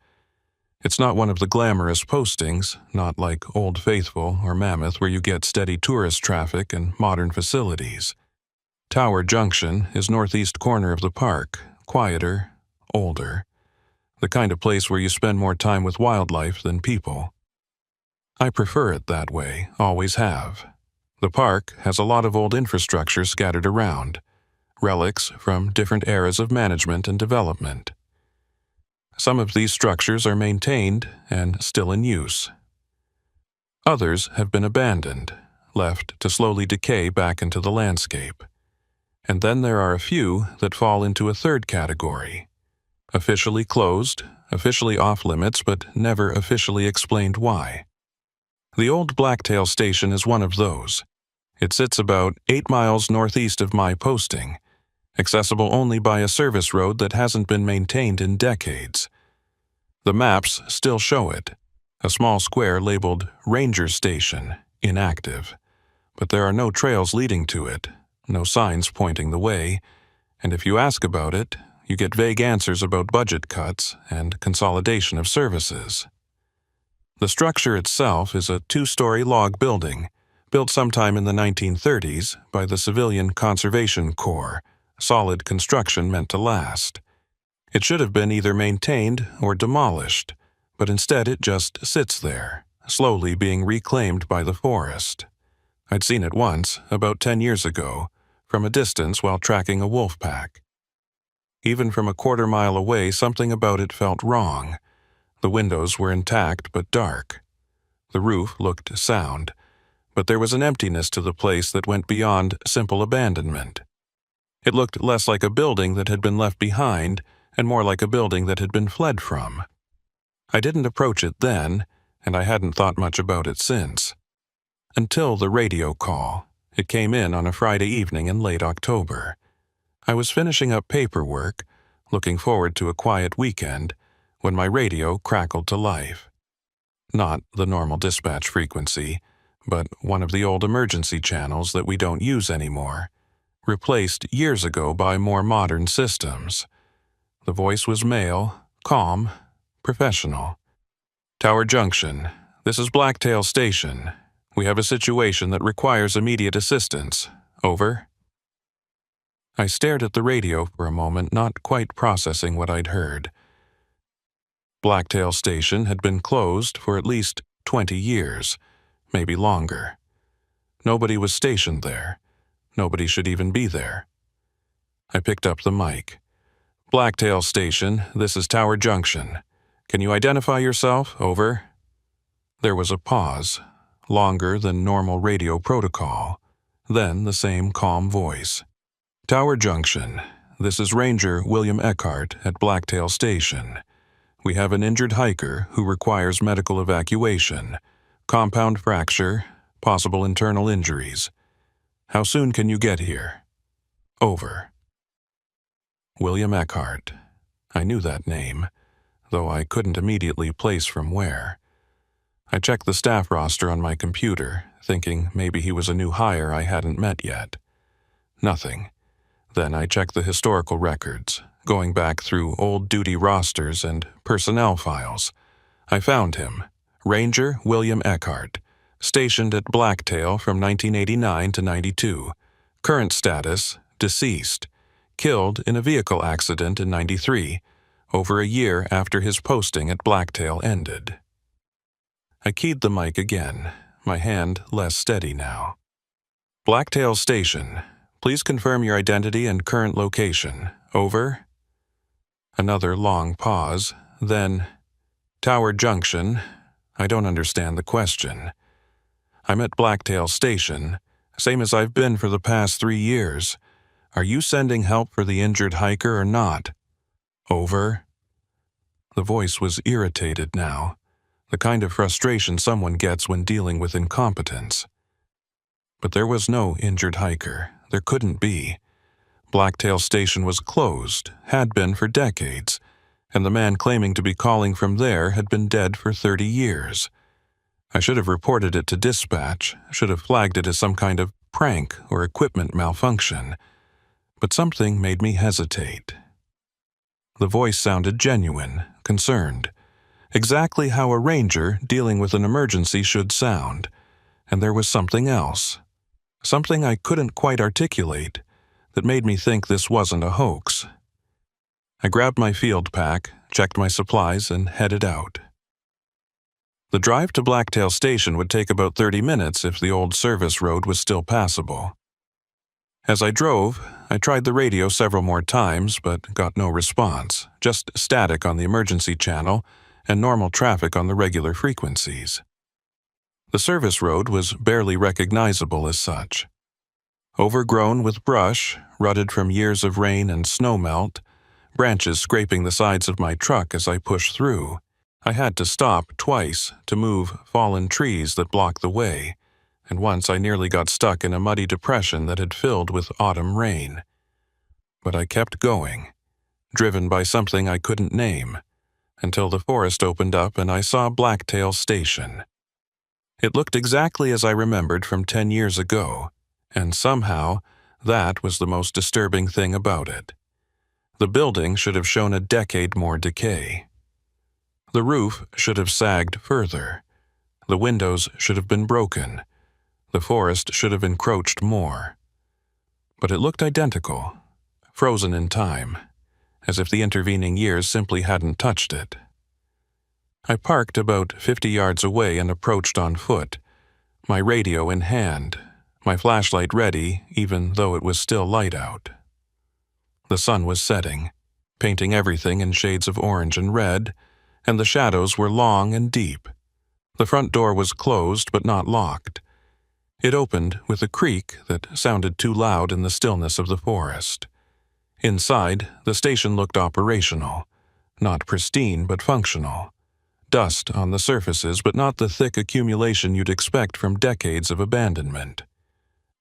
It's not one of the glamorous postings, not like Old Faithful or Mammoth where you get steady tourist traffic and modern facilities. Tower Junction is northeast corner of the park, quieter, older, the kind of place where you spend more time with wildlife than people. I prefer it that way, always have. The park has a lot of old infrastructure scattered around, relics from different eras of management and development. Some of these structures are maintained and still in use. Others have been abandoned, left to slowly decay back into the landscape. And then there are a few that fall into a third category. Officially closed, officially off limits, but never officially explained why. The old Blacktail Station is one of those. It sits about 8 miles northeast of my posting, accessible only by a service road that hasn't been maintained in decades. The maps still show it, a small square labeled Ranger Station, inactive, but there are no trails leading to it, no signs pointing the way, and if you ask about it, you get vague answers about budget cuts and consolidation of services. The structure itself is a 2-story log building, built sometime in the 1930s by the Civilian Conservation Corps, solid construction meant to last. It should have been either maintained or demolished, but instead it just sits there, slowly being reclaimed by the forest. I'd seen it once, about 10 years ago, from a distance while tracking a wolf pack. Even from a quarter-mile away, something about it felt wrong. The windows were intact but dark. The roof looked sound, but there was an emptiness to the place that went beyond simple abandonment. It looked less like a building that had been left behind and more like a building that had been fled from. I didn't approach it then, and I hadn't thought much about it since. Until the radio call. It came in on a Friday evening in late October. I was finishing up paperwork, looking forward to a quiet weekend, when my radio crackled to life. Not the normal dispatch frequency, but one of the old emergency channels that we don't use anymore, replaced years ago by more modern systems. The voice was male, calm, professional. Tower Junction, this is Blacktail Station. We have a situation that requires immediate assistance. Over. I stared at the radio for a moment, not quite processing what I'd heard. Blacktail Station had been closed for at least 20 years, maybe longer. Nobody was stationed there. Nobody should even be there. I picked up the mic. Blacktail Station, this is Tower Junction. Can you identify yourself? Over. There was a pause, longer than normal radio protocol. Then the same calm voice. Tower Junction, this is Ranger William Eckhart at Blacktail Station. We have an injured hiker who requires medical evacuation, compound fracture, possible internal injuries. How soon can you get here? Over. William Eckhart. I knew that name, though I couldn't immediately place from where. I checked the staff roster on my computer, thinking maybe he was a new hire I hadn't met yet. Nothing. Then I checked the historical records, going back through old duty rosters and personnel files. I found him, Ranger William Eckhart, stationed at Blacktail from 1989 to 92. Current status, deceased. Killed in a vehicle accident in 93, over a year after his posting at Blacktail ended. I keyed the mic again, my hand less steady now. Blacktail Station, please confirm your identity and current location. Over. Another long pause, then, Tower Junction. I don't understand the question. I'm at Blacktail Station, same as I've been for the past 3 years. Are you sending help for the injured hiker or not? Over. The voice was irritated now, the kind of frustration someone gets when dealing with incompetence. But there was no injured hiker. There couldn't be. Blacktail Station was closed, had been for decades, and the man claiming to be calling from there had been dead for 30 years. I should have reported it to dispatch, should have flagged it as some kind of prank or equipment malfunction. But something made me hesitate. The voice sounded genuine, concerned, exactly how a ranger dealing with an emergency should sound. And there was something else, something I couldn't quite articulate, that made me think this wasn't a hoax. I grabbed my field pack, checked my supplies, and headed out. The drive to Blacktail Station would take about 30 minutes if the old service road was still passable. As I drove, I tried the radio several more times, but got no response, just static on the emergency channel and normal traffic on the regular frequencies. The service road was barely recognizable as such. Overgrown with brush, rutted from years of rain and snowmelt, branches scraping the sides of my truck as I pushed through. I had to stop twice to move fallen trees that blocked the way, and once I nearly got stuck in a muddy depression that had filled with autumn rain. But I kept going, driven by something I couldn't name, until the forest opened up and I saw Blacktail Station. It looked exactly as I remembered from 10 years ago, and somehow that was the most disturbing thing about it. The building should have shown a decade more decay. The roof should have sagged further. The windows should have been broken. The forest should have encroached more. But it looked identical, frozen in time, as if the intervening years simply hadn't touched it. I parked about 50 yards away and approached on foot, my radio in hand, my flashlight ready even though it was still light out. The sun was setting, painting everything in shades of orange and red, and the shadows were long and deep. The front door was closed but not locked. It opened with a creak that sounded too loud in the stillness of the forest. Inside, the station looked operational, not pristine but functional. Dust on the surfaces but not the thick accumulation you'd expect from decades of abandonment.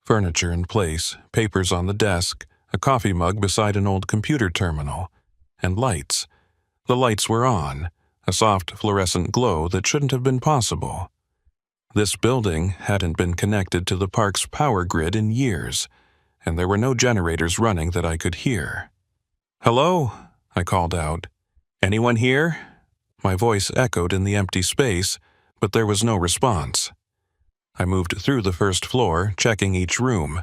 Furniture in place, papers on the desk, a coffee mug beside an old computer terminal, and lights. The lights were on, a soft fluorescent glow that shouldn't have been possible. This building hadn't been connected to the park's power grid in years, and there were no generators running that I could hear. "Hello?" I called out. "Anyone here?" My voice echoed in the empty space, but there was no response. I moved through the first floor, checking each room.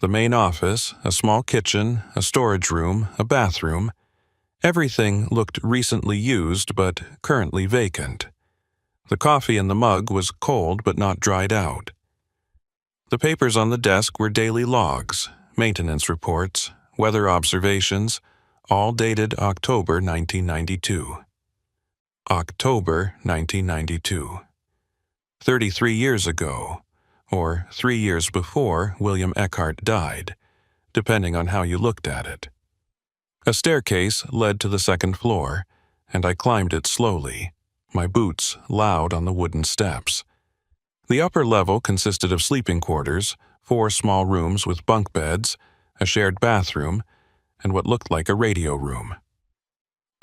The main office, a small kitchen, a storage room, a bathroom. Everything looked recently used but currently vacant. The coffee in the mug was cold but not dried out. The papers on the desk were daily logs, maintenance reports, weather observations, all dated October 1992. October 1992. 33 years ago, or 3 years before William Eckhart died, depending on how you looked at it. A staircase led to the second floor, and I climbed it slowly, my boots loud on the wooden steps. The upper level consisted of sleeping quarters, 4 small rooms with bunk beds, a shared bathroom, and what looked like a radio room.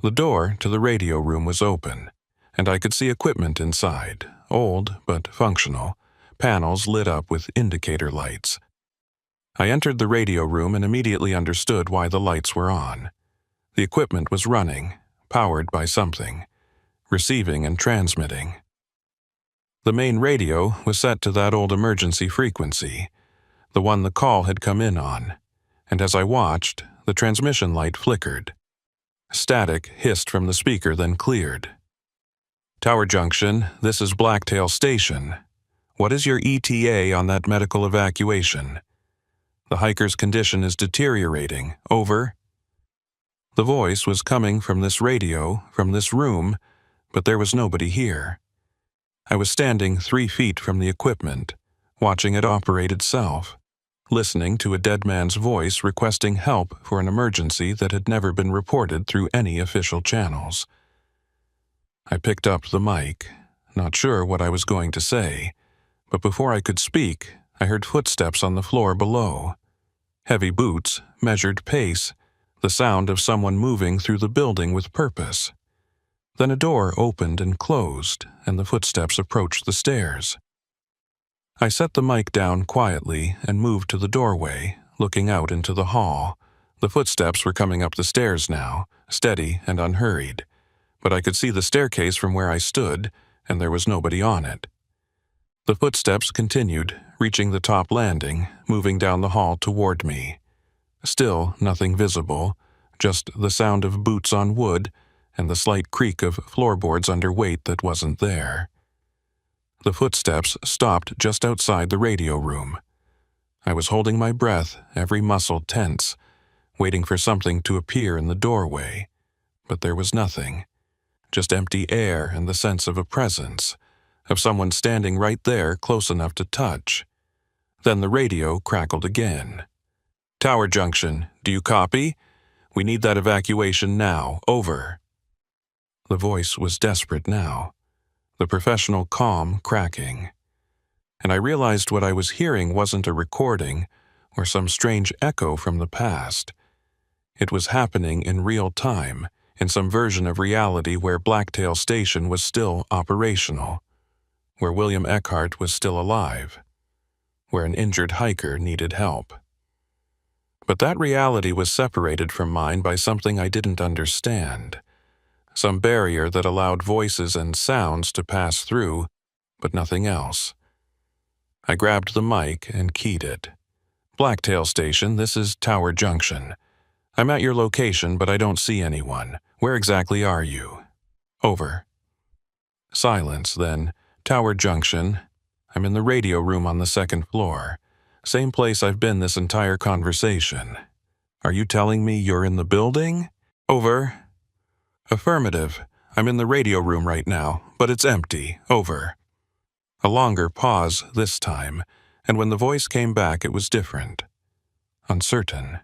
The door to the radio room was open, and I could see equipment inside, old but functional, panels lit up with indicator lights. I entered the radio room and immediately understood why the lights were on. The equipment was running, powered by something, receiving and transmitting. The main radio was set to that old emergency frequency, the one the call had come in on, and as I watched, the transmission light flickered. Static hissed from the speaker, then cleared. "Tower Junction, this is Blacktail Station. What is your ETA on that medical evacuation? The hiker's condition is deteriorating. Over." The voice was coming from this radio, from this room, but there was nobody here. I was standing 3 feet from the equipment, watching it operate itself, listening to a dead man's voice requesting help for an emergency that had never been reported through any official channels. I picked up the mic, not sure what I was going to say, but before I could speak, I heard footsteps on the floor below. Heavy boots, measured pace, the sound of someone moving through the building with purpose. Then a door opened and closed, and the footsteps approached the stairs. I set the mic down quietly and moved to the doorway, looking out into the hall. The footsteps were coming up the stairs now, steady and unhurried, but I could see the staircase from where I stood, and there was nobody on it. The footsteps continued, reaching the top landing, moving down the hall toward me. Still nothing visible, just the sound of boots on wood and the slight creak of floorboards under weight that wasn't there. The footsteps stopped just outside the radio room. I was holding my breath, every muscle tense, waiting for something to appear in the doorway, but there was nothing. Just empty air and the sense of a presence, of someone standing right there close enough to touch. Then the radio crackled again. "Tower Junction, do you copy? We need that evacuation now. Over." The voice was desperate now, the professional calm cracking. And I realized what I was hearing wasn't a recording or some strange echo from the past. It was happening in real time, in some version of reality where Blacktail Station was still operational, where William Eckhart was still alive, where an injured hiker needed help. But that reality was separated from mine by something I didn't understand. Some barrier that allowed voices and sounds to pass through, but nothing else. I grabbed the mic and keyed it. "Blacktail Station, this is Tower Junction. I'm at your location, but I don't see anyone. Where exactly are you?" "Over." Silence, then. "Tower Junction. I'm in the radio room on the second floor. Same place I've been this entire conversation. Are you telling me you're in the building?" "Over." "Affirmative. I'm in the radio room right now, but it's empty. Over." A longer pause this time, and when the voice came back it was different. Uncertain.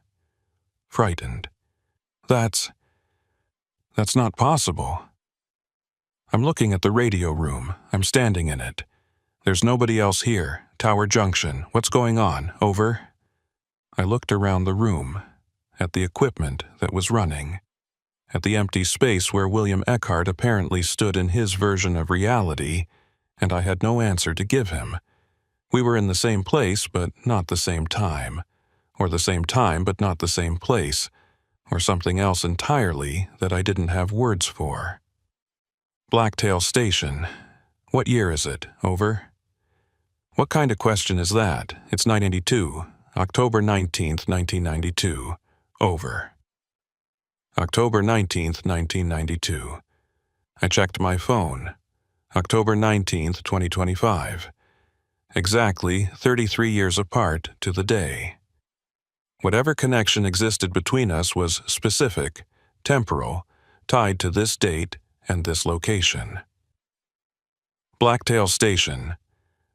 Frightened. That's not possible." "I'm looking at the radio room. I'm standing in it. There's nobody else here. Tower Junction. What's going on? Over." I looked around the room, at the equipment that was running, at the empty space where William Eckhart apparently stood in his version of reality, and I had no answer to give him. We were in the same place, but not the same time, or the same time, but not the same place, or something else entirely that I didn't have words for. "Blacktail Station. What year is it? Over." "What kind of question is that? It's 992. October 19th, 1992. Over." October 19th, 1992. I checked my phone. October 19th, 2025. Exactly 33 years apart to the day. Whatever connection existed between us was specific, temporal, tied to this date and this location. "Blacktail Station.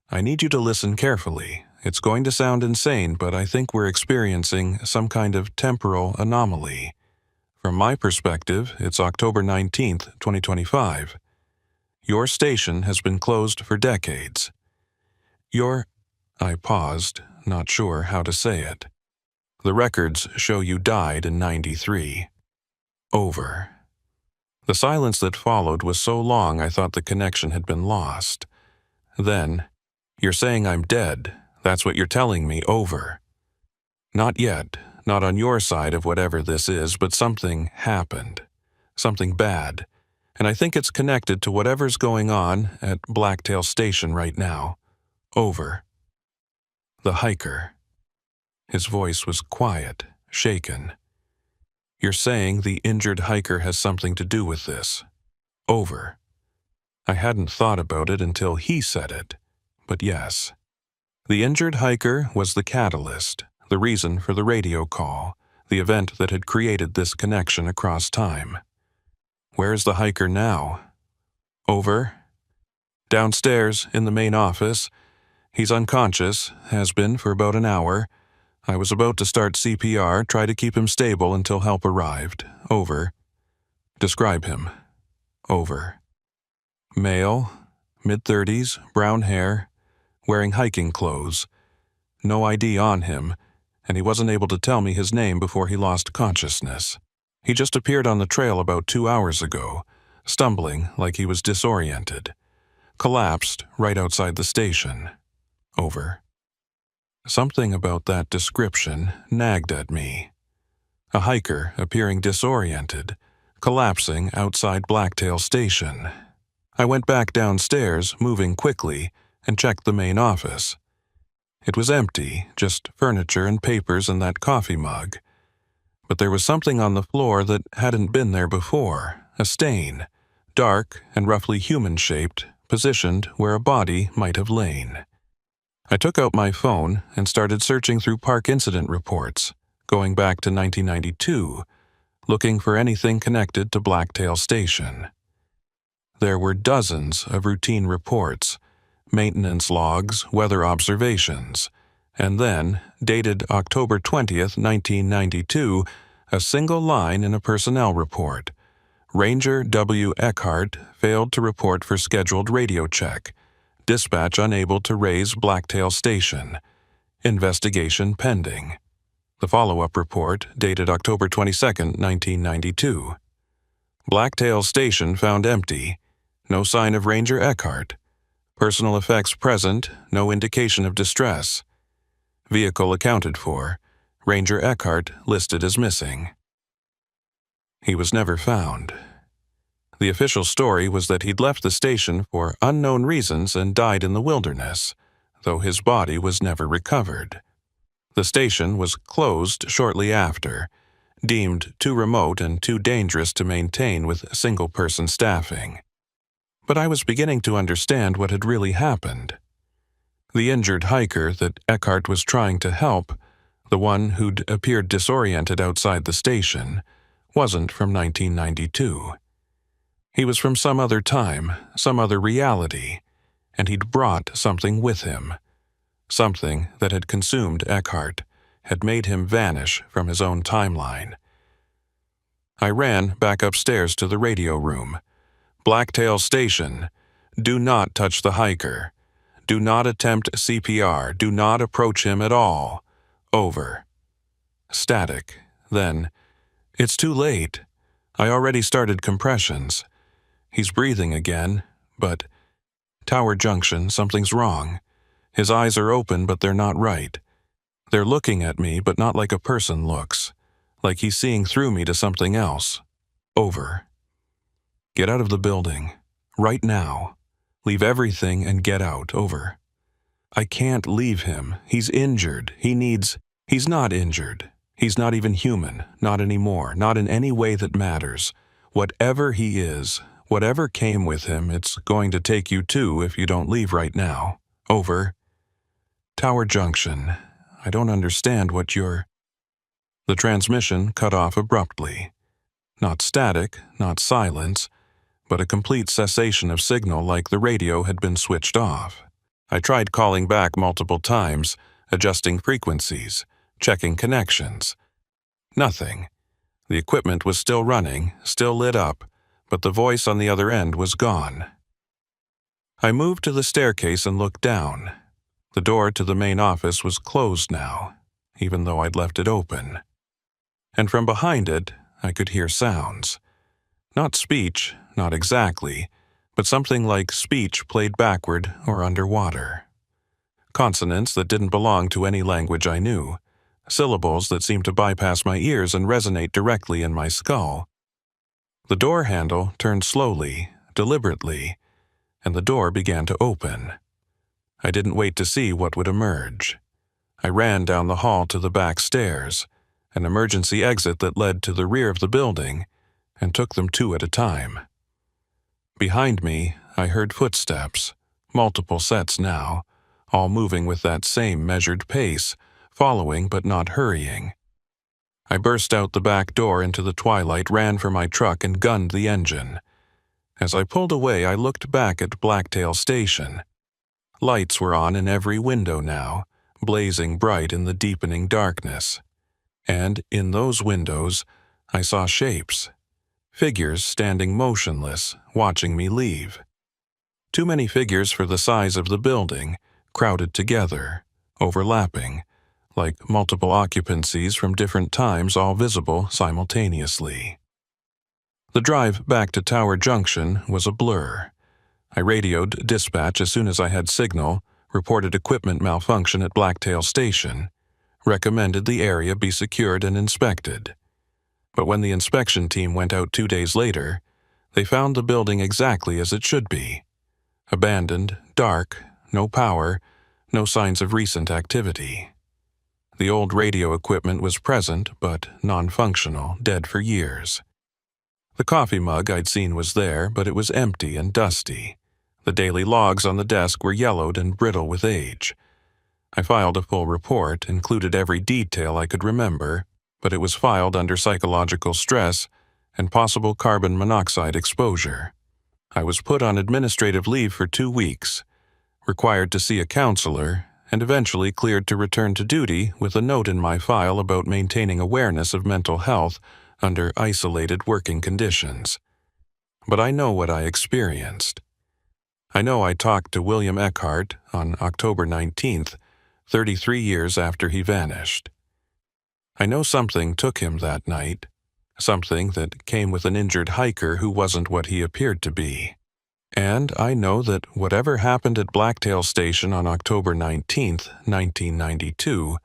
I need you to listen carefully. It's going to sound insane, but I think we're experiencing some kind of temporal anomaly. From my perspective, it's October 19th, 2025. Your station has been closed for decades. I paused, not sure how to say it. "The records show you died in 93. Over." The silence that followed was so long I thought the connection had been lost. Then, "You're saying I'm dead. That's what you're telling me. Over." "Not yet. Not on your side of whatever this is, but something happened. Something bad. And I think it's connected to whatever's going on at Blacktail Station right now. Over." The hiker. His voice was quiet, shaken. "You're saying the injured hiker has something to do with this. Over." I hadn't thought about it until he said it, but yes. The injured hiker was the catalyst, the reason for the radio call, the event that had created this connection across time. "Where's the hiker now?" Over. "Downstairs, in the main office. He's unconscious, has been for about an hour. I was about to start CPR, try to keep him stable until help arrived. Over." "Describe him." Over. "Male, mid-30s, brown hair, wearing hiking clothes. No ID on him, and he wasn't able to tell me his name before he lost consciousness. He just appeared on the trail about 2 hours ago, stumbling like he was disoriented. Collapsed right outside the station." Over. Something about that description nagged at me. A hiker appearing disoriented, collapsing outside Blacktail Station. I went back downstairs, moving quickly, and checked the main office. It was empty, just furniture and papers and that coffee mug. But there was something on the floor that hadn't been there before, a stain, dark and roughly human-shaped, positioned where a body might have lain. I took out my phone and started searching through park incident reports, going back to 1992, looking for anything connected to Blacktail Station. There were dozens of routine reports, maintenance logs, weather observations, and then, dated October 20th, 1992, a single line in a personnel report. Ranger W. Eckhart failed to report for scheduled radio check. Dispatch unable to raise Blacktail Station. Investigation pending. The follow-up report, dated October 22nd, 1992. Blacktail Station found empty. No sign of Ranger Eckhart. Personal effects present, no indication of distress. Vehicle accounted for. Ranger Eckhart listed as missing. He was never found. The official story was that he'd left the station for unknown reasons and died in the wilderness, though his body was never recovered. The station was closed shortly after, deemed too remote and too dangerous to maintain with single-person staffing. But I was beginning to understand what had really happened. The injured hiker that Eckhart was trying to help, the one who'd appeared disoriented outside the station, wasn't from 1992. He was from some other time, some other reality, and he'd brought something with him. Something that had consumed Eckhart, had made him vanish from his own timeline. I ran back upstairs to the radio room. Blacktail Station. Do not touch the hiker. Do not attempt CPR. Do not approach him at all. Over. Static. Then, it's too late. I already started compressions. He's breathing again, but... Tower Junction, something's wrong. His eyes are open, but they're not right. They're looking at me, but not like a person looks. Like he's seeing through me to something else. Over. Get out of the building. Right now. Leave everything and get out. Over. I can't leave him. He's injured. He's not injured. He's not even human. Not anymore. Not in any way that matters. Whatever he is, whatever came with him, it's going to take you too if you don't leave right now. Over. Tower Junction. I don't understand what you're... The transmission cut off abruptly. Not static, not silence, but a complete cessation of signal like the radio had been switched off. I tried calling back multiple times, adjusting frequencies, checking connections. Nothing. The equipment was still running, still lit up, but the voice on the other end was gone. I moved to the staircase and looked down. The door to the main office was closed now, even though I'd left it open. And from behind it, I could hear sounds. Not speech, not exactly, but something like speech played backward or underwater. Consonants that didn't belong to any language I knew. Syllables that seemed to bypass my ears and resonate directly in my skull. The door handle turned slowly, deliberately, and the door began to open. I didn't wait to see what would emerge. I ran down the hall to the back stairs, an emergency exit that led to the rear of the building, and took them two at a time. Behind me, I heard footsteps, multiple sets now, all moving with that same measured pace, following but not hurrying. I burst out the back door into the twilight, ran for my truck, and gunned the engine. As I pulled away, I looked back at Blacktail Station. Lights were on in every window now, blazing bright in the deepening darkness. And in those windows, I saw shapes. Figures standing motionless, watching me leave. Too many figures for the size of the building, crowded together, overlapping, like multiple occupancies from different times all visible simultaneously. The drive back to Tower Junction was a blur. I radioed dispatch as soon as I had signal, reported equipment malfunction at Blacktail Station, recommended the area be secured and inspected. But when the inspection team went out 2 days later, they found the building exactly as it should be. Abandoned, dark, no power, no signs of recent activity. The old radio equipment was present, but non-functional, dead for years. The coffee mug I'd seen was there, but it was empty and dusty. The daily logs on the desk were yellowed and brittle with age. I filed a full report, included every detail I could remember, but it was filed under psychological stress and possible carbon monoxide exposure. I was put on administrative leave for 2 weeks, required to see a counselor, and eventually cleared to return to duty with a note in my file about maintaining awareness of mental health under isolated working conditions. But I know what I experienced. I know I talked to William Eckhart on October 19th, 33 years after he vanished. I know something took him that night, something that came with an injured hiker who wasn't what he appeared to be. And I know that whatever happened at Blacktail Station on October 19th, 1992,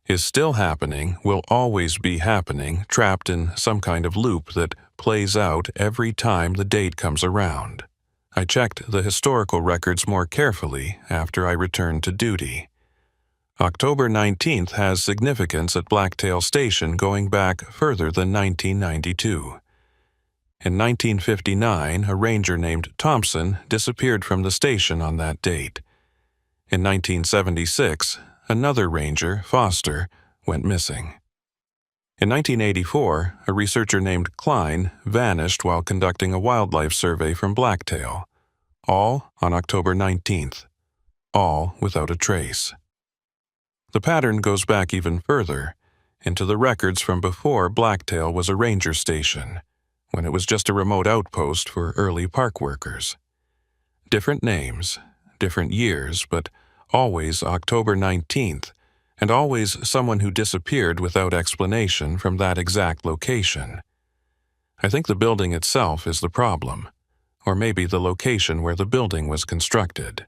is still happening, will always be happening, trapped in some kind of loop that plays out every time the date comes around. I checked the historical records more carefully after I returned to duty. October 19th has significance at Blacktail Station going back further than 1992. In 1959, a ranger named Thompson disappeared from the station on that date. In 1976, another ranger, Foster, went missing. In 1984, a researcher named Klein vanished while conducting a wildlife survey from Blacktail, all on October 19th, all without a trace. The pattern goes back even further, into the records from before Blacktail was a ranger station, when it was just a remote outpost for early park workers. Different names, different years, but always October 19th, and always someone who disappeared without explanation from that exact location. I think the building itself is the problem, or maybe the location where the building was constructed.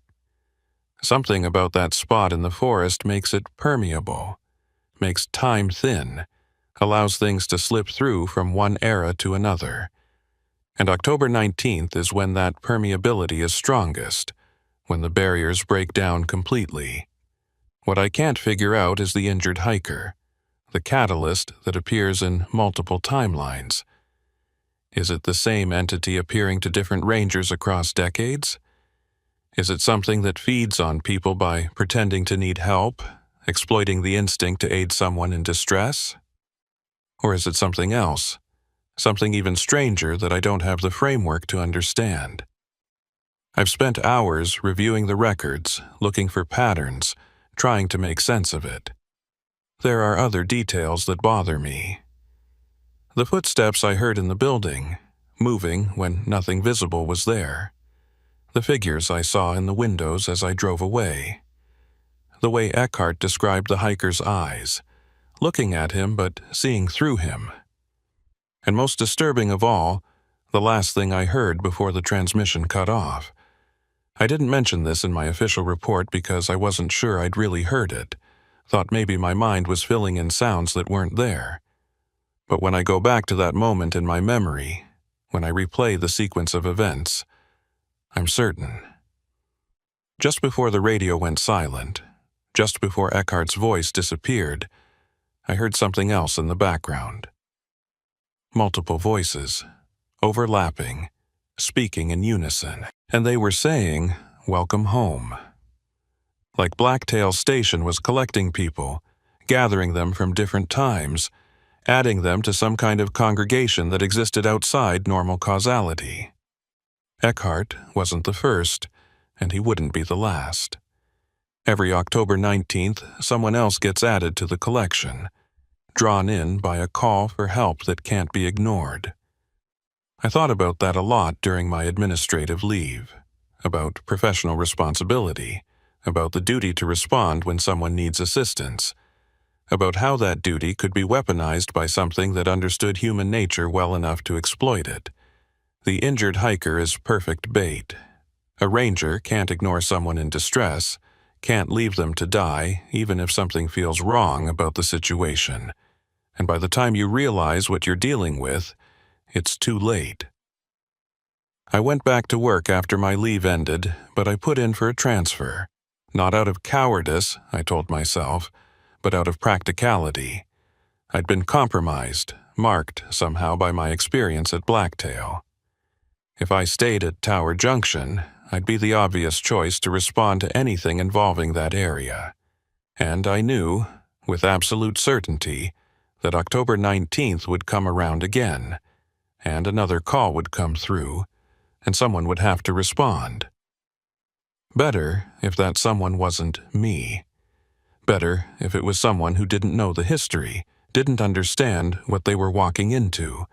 Something about that spot in the forest makes it permeable, makes time thin, allows things to slip through from one era to another. And October 19th is when that permeability is strongest, when the barriers break down completely. What I can't figure out is the injured hiker, the catalyst that appears in multiple timelines. Is it the same entity appearing to different rangers across decades? Is it something that feeds on people by pretending to need help, exploiting the instinct to aid someone in distress? Or is it something else, something even stranger that I don't have the framework to understand? I've spent hours reviewing the records, looking for patterns, trying to make sense of it. There are other details that bother me. The footsteps I heard in the building, moving when nothing visible was there. The figures I saw in the windows as I drove away. The way Eckhart described the hiker's eyes, looking at him but seeing through him. And most disturbing of all, the last thing I heard before the transmission cut off. I didn't mention this in my official report because I wasn't sure I'd really heard it, thought maybe my mind was filling in sounds that weren't there. But when I go back to that moment in my memory, when I replay the sequence of events, I'm certain. Just before the radio went silent, just before Eckhart's voice disappeared, I heard something else in the background. Multiple voices, overlapping, speaking in unison, and they were saying, "Welcome home." Like Blacktail Station was collecting people, gathering them from different times, adding them to some kind of congregation that existed outside normal causality. Eckhart wasn't the first, and he wouldn't be the last. Every October 19th, someone else gets added to the collection, drawn in by a call for help that can't be ignored. I thought about that a lot during my administrative leave, about professional responsibility, about the duty to respond when someone needs assistance, about how that duty could be weaponized by something that understood human nature well enough to exploit it. The injured hiker is perfect bait. A ranger can't ignore someone in distress, can't leave them to die, even if something feels wrong about the situation. And by the time you realize what you're dealing with, it's too late. I went back to work after my leave ended, but I put in for a transfer. Not out of cowardice, I told myself, but out of practicality. I'd been compromised, marked somehow by my experience at Blacktail. If I stayed at Tower Junction, I'd be the obvious choice to respond to anything involving that area. And I knew, with absolute certainty, that October 19th would come around again, and another call would come through, and someone would have to respond. Better if that someone wasn't me. Better if it was someone who didn't know the history, didn't understand what they were walking into,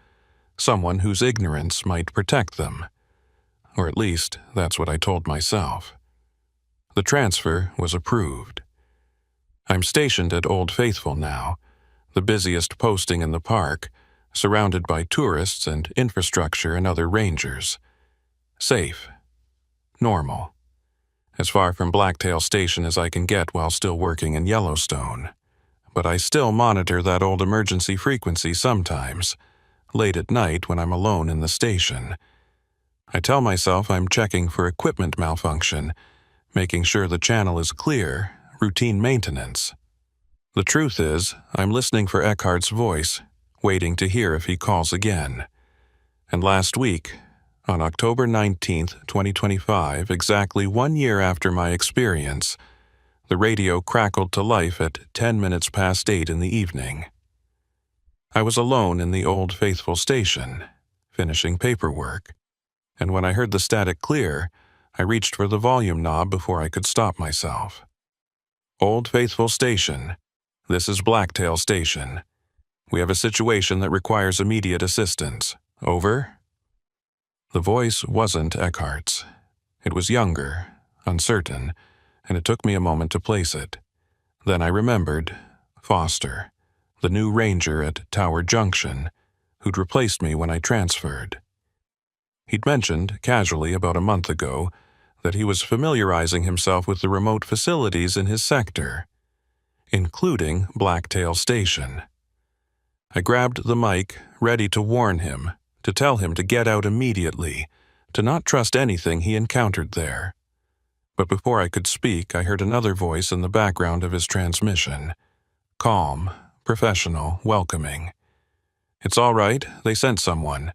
someone whose ignorance might protect them. Or at least, that's what I told myself. The transfer was approved. I'm stationed at Old Faithful now, the busiest posting in the park, surrounded by tourists and infrastructure and other rangers. Safe. Normal. As far from Blacktail Station as I can get while still working in Yellowstone. but I still monitor that old emergency frequency sometimes, late at night when I'm alone in the station. I tell myself I'm checking for equipment malfunction, making sure the channel is clear, routine maintenance. The truth is, I'm listening for Eckhart's voice, waiting to hear if he calls again. And last week, on October 19th, 2025, exactly 1 year after my experience, the radio crackled to life at 10 minutes past 8 in the evening. I was alone in the old faithful station, finishing paperwork, and when I heard the static clear, I reached for the volume knob before I could stop myself. Old Faithful Station. This is Blacktail Station. We have a situation that requires immediate assistance. Over? The voice wasn't Eckhart's. It was younger, uncertain, and it took me a moment to place it. Then I remembered Foster, the new ranger at Tower Junction, who'd replaced me when I transferred. He'd mentioned, casually about a month ago, that he was familiarizing himself with the remote facilities in his sector, including Blacktail Station. I grabbed the mic, ready to warn him, to tell him to get out immediately, to not trust anything he encountered there. But before I could speak, I heard another voice in the background of his transmission. Calm, professional, welcoming. "It's all right, they sent someone.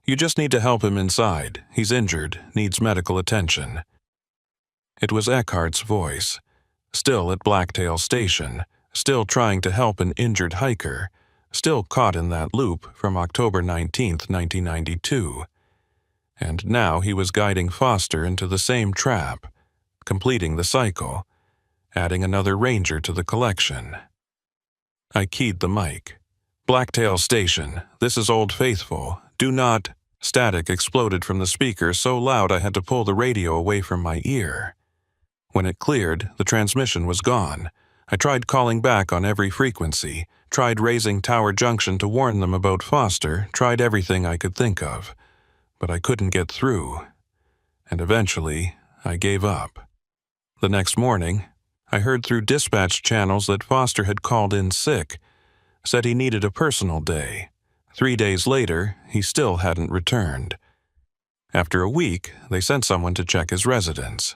You just need to help him inside. He's injured, needs medical attention." It was Eckhart's voice, still at Blacktail Station, still trying to help an injured hiker, still caught in that loop from October 19th, 1992. And now he was guiding Foster into the same trap, completing the cycle, adding another ranger to the collection. I keyed the mic. "Blacktail Station, this is Old Faithful. Do not—" Static exploded from the speaker so loud I had to pull the radio away from my ear. When it cleared, the transmission was gone. I tried calling back on every frequency, tried raising Tower Junction to warn them about Foster, tried everything I could think of. But I couldn't get through. And eventually, I gave up. The next morning, I heard through dispatch channels that Foster had called in sick, said he needed a personal day. 3 days later, he still hadn't returned. After a week, they sent someone to check his residence.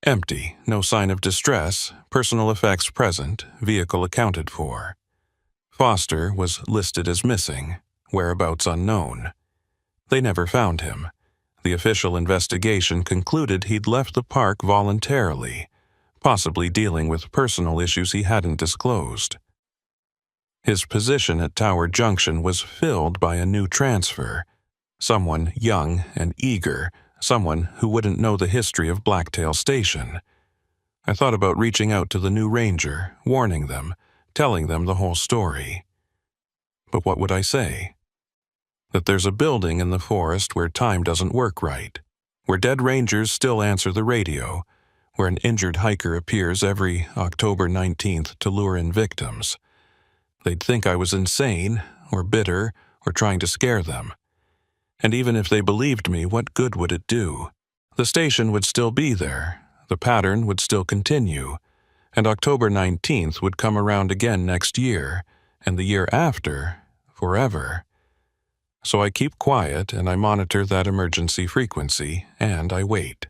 Empty, no sign of distress, personal effects present, vehicle accounted for. Foster was listed as missing, whereabouts unknown. They never found him. The official investigation concluded he'd left the park voluntarily, possibly dealing with personal issues he hadn't disclosed. His position at Tower Junction was filled by a new transfer, someone young and eager, someone who wouldn't know the history of Blacktail Station. I thought about reaching out to the new ranger, warning them, telling them the whole story. But what would I say? That there's a building in the forest where time doesn't work right, where dead rangers still answer the radio, where an injured hiker appears every October 19th to lure in victims. They'd think I was insane, or bitter, or trying to scare them. And even if they believed me, what good would it do? The station would still be there, the pattern would still continue, and October 19th would come around again next year, and the year after, forever. So I keep quiet and I monitor that emergency frequency, and I wait.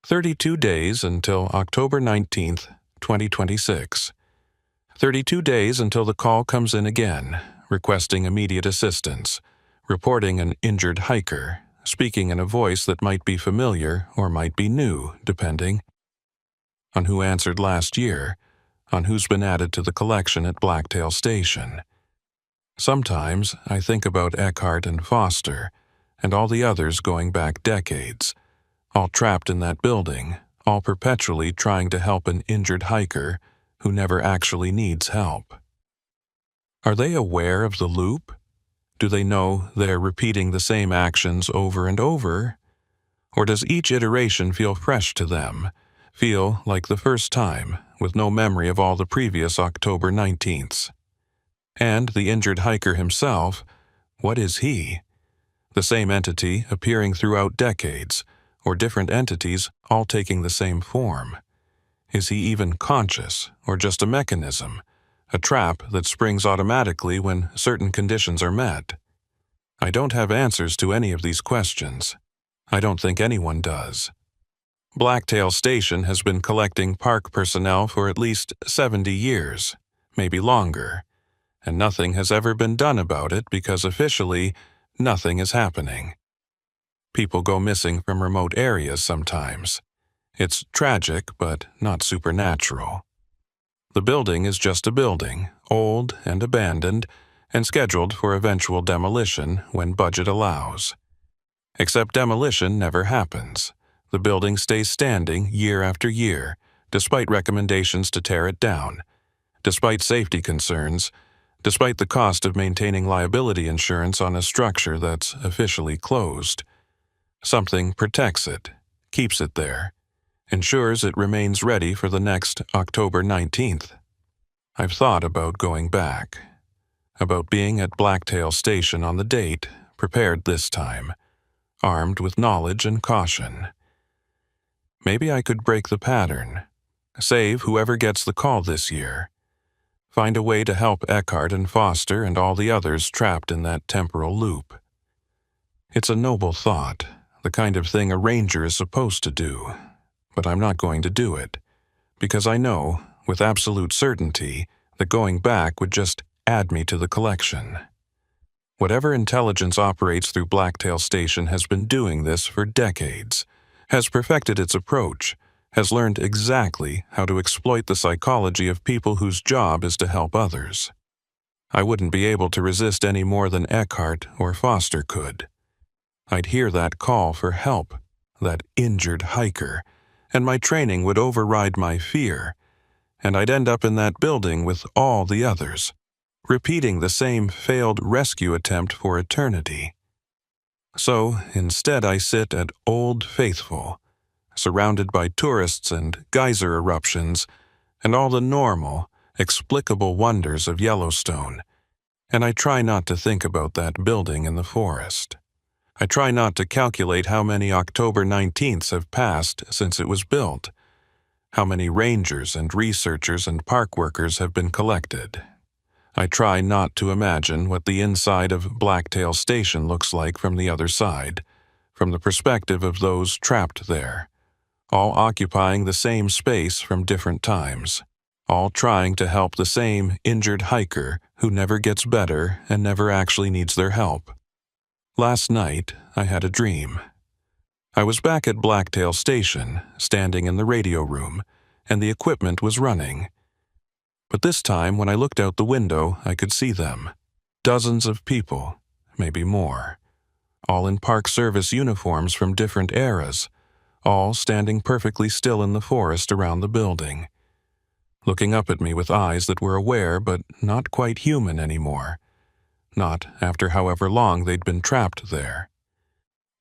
32 days until October 19th, 2026. 32 days until the call comes in again, requesting immediate assistance, reporting an injured hiker, speaking in a voice that might be familiar or might be new, depending on who answered last year, on who's been added to the collection at Blacktail Station. Sometimes I think about Eckhart and Foster, and all the others going back decades, all trapped in that building, all perpetually trying to help an injured hiker who never actually needs help. Are they aware of the loop? Do they know they're repeating the same actions over and over? Or does each iteration feel fresh to them, feel like the first time, with no memory of all the previous October 19ths? And the injured hiker himself, what is he? The same entity appearing throughout decades, or different entities all taking the same form? Is he even conscious, or just a mechanism, a trap that springs automatically when certain conditions are met. I don't have answers to any of these questions. I don't think anyone does. Blacktail Station has been collecting park personnel for at least 70 years, maybe longer, and nothing has ever been done about it because officially, nothing is happening. People go missing from remote areas sometimes. It's tragic, but not supernatural. The building is just a building, old and abandoned, and scheduled for eventual demolition when budget allows. Except demolition never happens. The building stays standing year after year, despite recommendations to tear it down, despite safety concerns, despite the cost of maintaining liability insurance on a structure that's officially closed. Something protects it, keeps it there, ensures it remains ready for the next October 19th. I've thought about going back, about being at Blacktail Station on the date, prepared this time, armed with knowledge and caution. Maybe I could break the pattern, save whoever gets the call this year, find a way to help Eckhart and Foster and all the others trapped in that temporal loop. It's a noble thought, the kind of thing a ranger is supposed to do, but I'm not going to do it, because I know, with absolute certainty, that going back would just add me to the collection. Whatever intelligence operates through Blacktail Station has been doing this for decades, has perfected its approach, has learned exactly how to exploit the psychology of people whose job is to help others. I wouldn't be able to resist any more than Eckhart or Foster could. I'd hear that call for help, that injured hiker, and my training would override my fear, and I'd end up in that building with all the others, repeating the same failed rescue attempt for eternity. So, instead I sit at Old Faithful, surrounded by tourists and geyser eruptions, and all the normal, explicable wonders of Yellowstone, and I try not to think about that building in the forest. I try not to calculate how many October 19ths have passed since it was built, how many rangers and researchers and park workers have been collected. I try not to imagine what the inside of Blacktail Station looks like from the other side, from the perspective of those trapped there, all occupying the same space from different times, all trying to help the same injured hiker who never gets better and never actually needs their help. Last night, I had a dream. I was back at Blacktail Station, standing in the radio room, and the equipment was running. But this time, when I looked out the window, I could see them. Dozens of people, maybe more, all in Park Service uniforms from different eras, all standing perfectly still in the forest around the building, looking up at me with eyes that were aware but not quite human anymore, not after however long they'd been trapped there.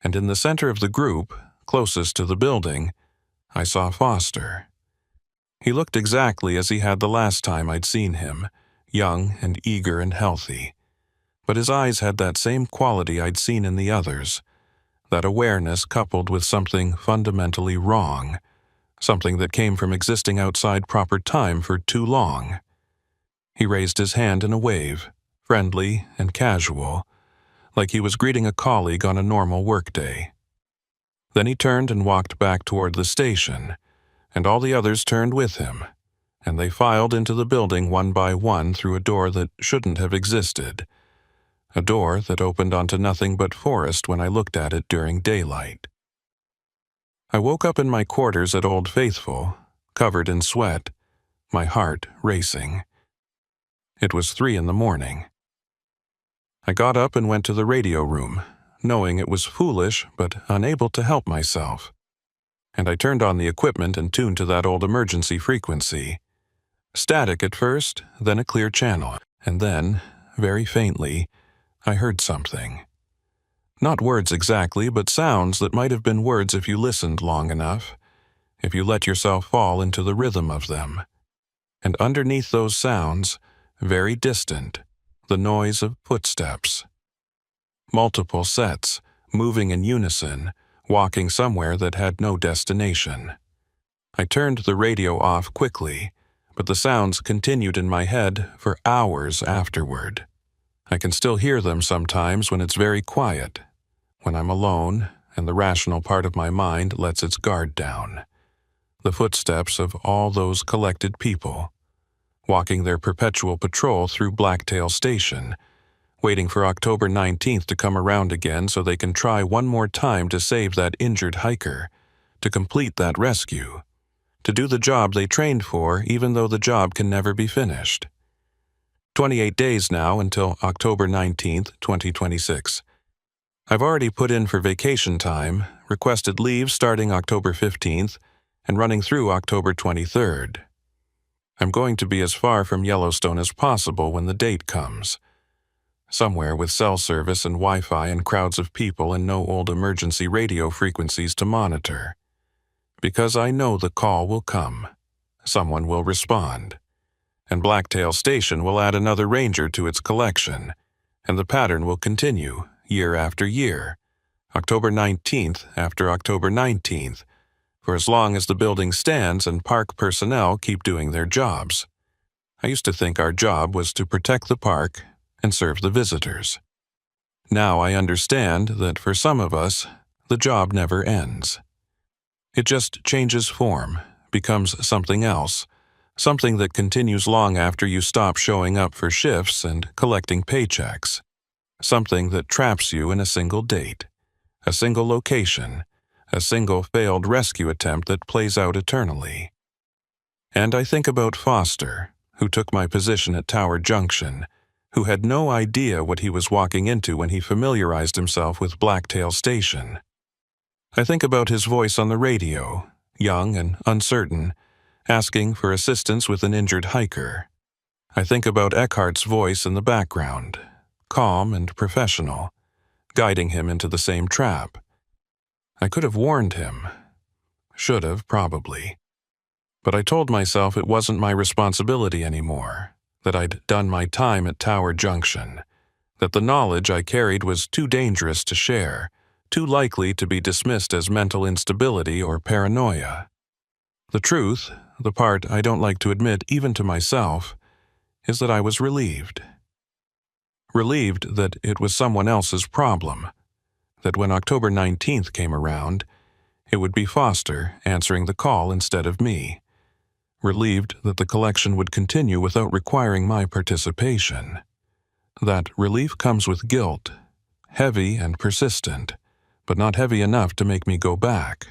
And in the center of the group, closest to the building, I saw Foster. He looked exactly as he had the last time I'd seen him, young and eager and healthy. But his eyes had that same quality I'd seen in the others, that awareness coupled with something fundamentally wrong, something that came from existing outside proper time for too long. He raised his hand in a wave, friendly and casual, like he was greeting a colleague on a normal workday. Then he turned and walked back toward the station, and all the others turned with him, and they filed into the building one by one through a door that shouldn't have existed, a door that opened onto nothing but forest when I looked at it during daylight. I woke up in my quarters at Old Faithful, covered in sweat, my heart racing. It was 3 a.m. I got up and went to the radio room, knowing it was foolish but unable to help myself. And I turned on the equipment and tuned to that old emergency frequency. Static at first, then a clear channel, and then, very faintly, I heard something. Not words exactly, but sounds that might have been words if you listened long enough, if you let yourself fall into the rhythm of them. And underneath those sounds, very distant, the noise of footsteps. Multiple sets, moving in unison, walking somewhere that had no destination. I turned the radio off quickly, but the sounds continued in my head for hours afterward. I can still hear them sometimes when it's very quiet, when I'm alone and the rational part of my mind lets its guard down. The footsteps of all those collected people, walking their perpetual patrol through Blacktail Station, waiting for October 19th to come around again so they can try one more time to save that injured hiker, to complete that rescue, to do the job they trained for even though the job can never be finished. 28 days now until October 19th, 2026. I've already put in for vacation time, requested leave starting October 15th, and running through October 23rd. I'm going to be as far from Yellowstone as possible when the date comes. Somewhere with cell service and Wi-Fi and crowds of people and no old emergency radio frequencies to monitor. Because I know the call will come. Someone will respond. And Blacktail Station will add another ranger to its collection, and the pattern will continue year after year, October 19th after October 19th, for as long as the building stands and park personnel keep doing their jobs. I used to think our job was to protect the park and serve the visitors. Now I understand that for some of us, the job never ends. It just changes form, becomes something else, something that continues long after you stop showing up for shifts and collecting paychecks, something that traps you in a single date, a single location, a single failed rescue attempt that plays out eternally. And I think about Foster, who took my position at Tower Junction, who had no idea what he was walking into when he familiarized himself with Blacktail Station. I think about his voice on the radio, young and uncertain, asking for assistance with an injured hiker. I think about Eckhart's voice in the background, calm and professional, guiding him into the same trap. I could have warned him. Should have, probably. But I told myself it wasn't my responsibility anymore, that I'd done my time at Tower Junction, that the knowledge I carried was too dangerous to share, too likely to be dismissed as mental instability or paranoia. The truth, the part I don't like to admit even to myself, is that I was relieved. Relieved that it was someone else's problem, that when October 19th came around, it would be Foster answering the call instead of me. Relieved that the collection would continue without requiring my participation. That relief comes with guilt, heavy and persistent, but not heavy enough to make me go back.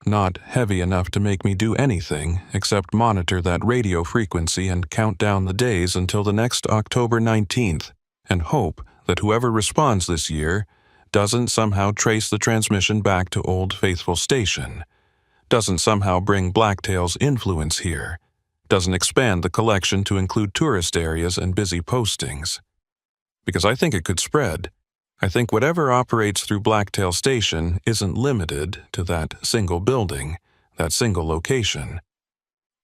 Not heavy enough to make me do anything except monitor that radio frequency and count down the days until the next October 19th, and hope that whoever responds this year doesn't somehow trace the transmission back to Old Faithful Station, doesn't somehow bring Blacktail's influence here, doesn't expand the collection to include tourist areas and busy postings. Because I think it could spread. I think whatever operates through Blacktail Station isn't limited to that single building, that single location.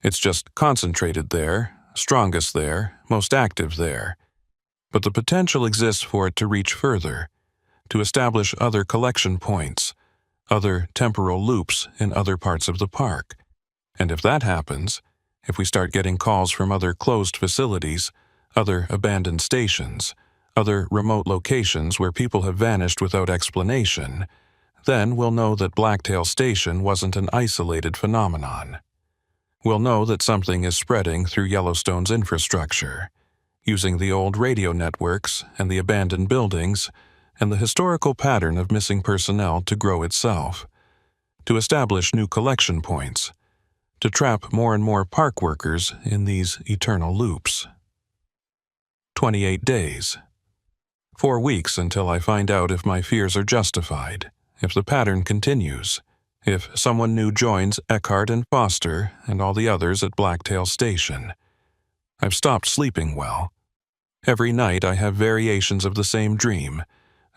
It's just concentrated there, strongest there, most active there. But the potential exists for it to reach further, to establish other collection points, other temporal loops in other parts of the park. And if that happens, if we start getting calls from other closed facilities, other abandoned stations, other remote locations where people have vanished without explanation, then we'll know that Blacktail Station wasn't an isolated phenomenon. We'll know that something is spreading through Yellowstone's infrastructure, using the old radio networks and the abandoned buildings and the historical pattern of missing personnel to grow itself, to establish new collection points, to trap more and more park workers in these eternal loops. 28 days. 4 weeks until I find out if my fears are justified, if the pattern continues, if someone new joins Eckhart and Foster and all the others at Blacktail Station. I've stopped sleeping well. Every night I have variations of the same dream,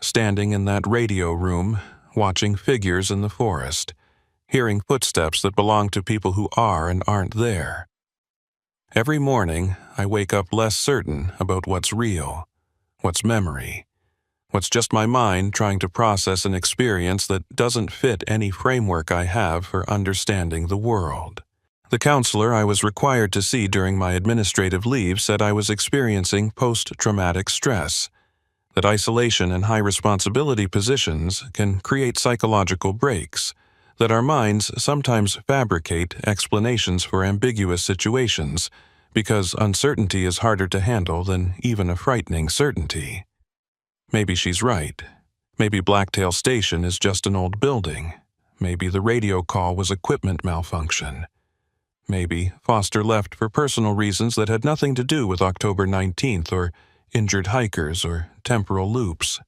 standing in that radio room, watching figures in the forest, hearing footsteps that belong to people who are and aren't there. Every morning I wake up less certain about what's real, what's memory, what's just my mind trying to process an experience that doesn't fit any framework I have for understanding the world. The counselor I was required to see during my administrative leave said I was experiencing post-traumatic stress, that isolation and high-responsibility positions can create psychological breaks, that our minds sometimes fabricate explanations for ambiguous situations because uncertainty is harder to handle than even a frightening certainty. Maybe she's right. Maybe Blacktail Station is just an old building. Maybe the radio call was equipment malfunction. Maybe Foster left for personal reasons that had nothing to do with October 19th or injured hikers or temporal loops.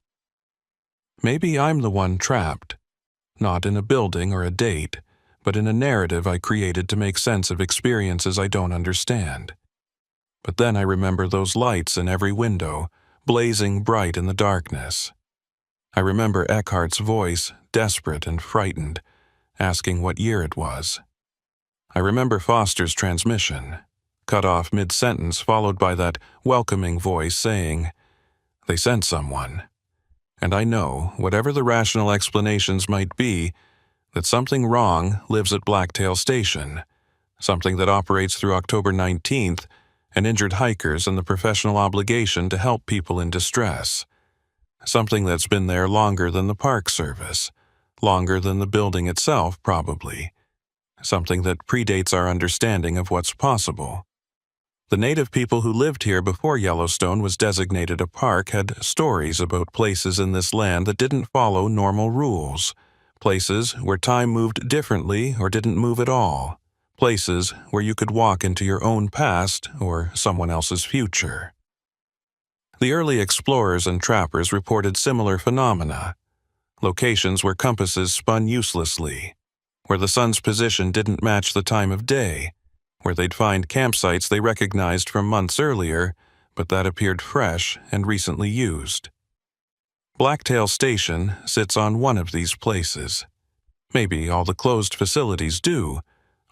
Maybe I'm the one trapped, not in a building or a date, but in a narrative I created to make sense of experiences I don't understand. But then I remember those lights in every window, blazing bright in the darkness. I remember Eckhart's voice, desperate and frightened, asking what year it was. I remember Foster's transmission, cut off mid-sentence followed by that welcoming voice saying, "They sent someone." And I know, whatever the rational explanations might be, that something wrong lives at Blacktail Station, something that operates through October 19th and injured hikers and the professional obligation to help people in distress, something that's been there longer than the Park Service, longer than the building itself probably, something that predates our understanding of what's possible. The native people who lived here before Yellowstone was designated a park had stories about places in this land that didn't follow normal rules, places where time moved differently or didn't move at all, places where you could walk into your own past or someone else's future. The early explorers and trappers reported similar phenomena, locations where compasses spun uselessly, where the sun's position didn't match the time of day, where they'd find campsites they recognized from months earlier, but that appeared fresh and recently used. Blacktail Station sits on one of these places. Maybe all the closed facilities do,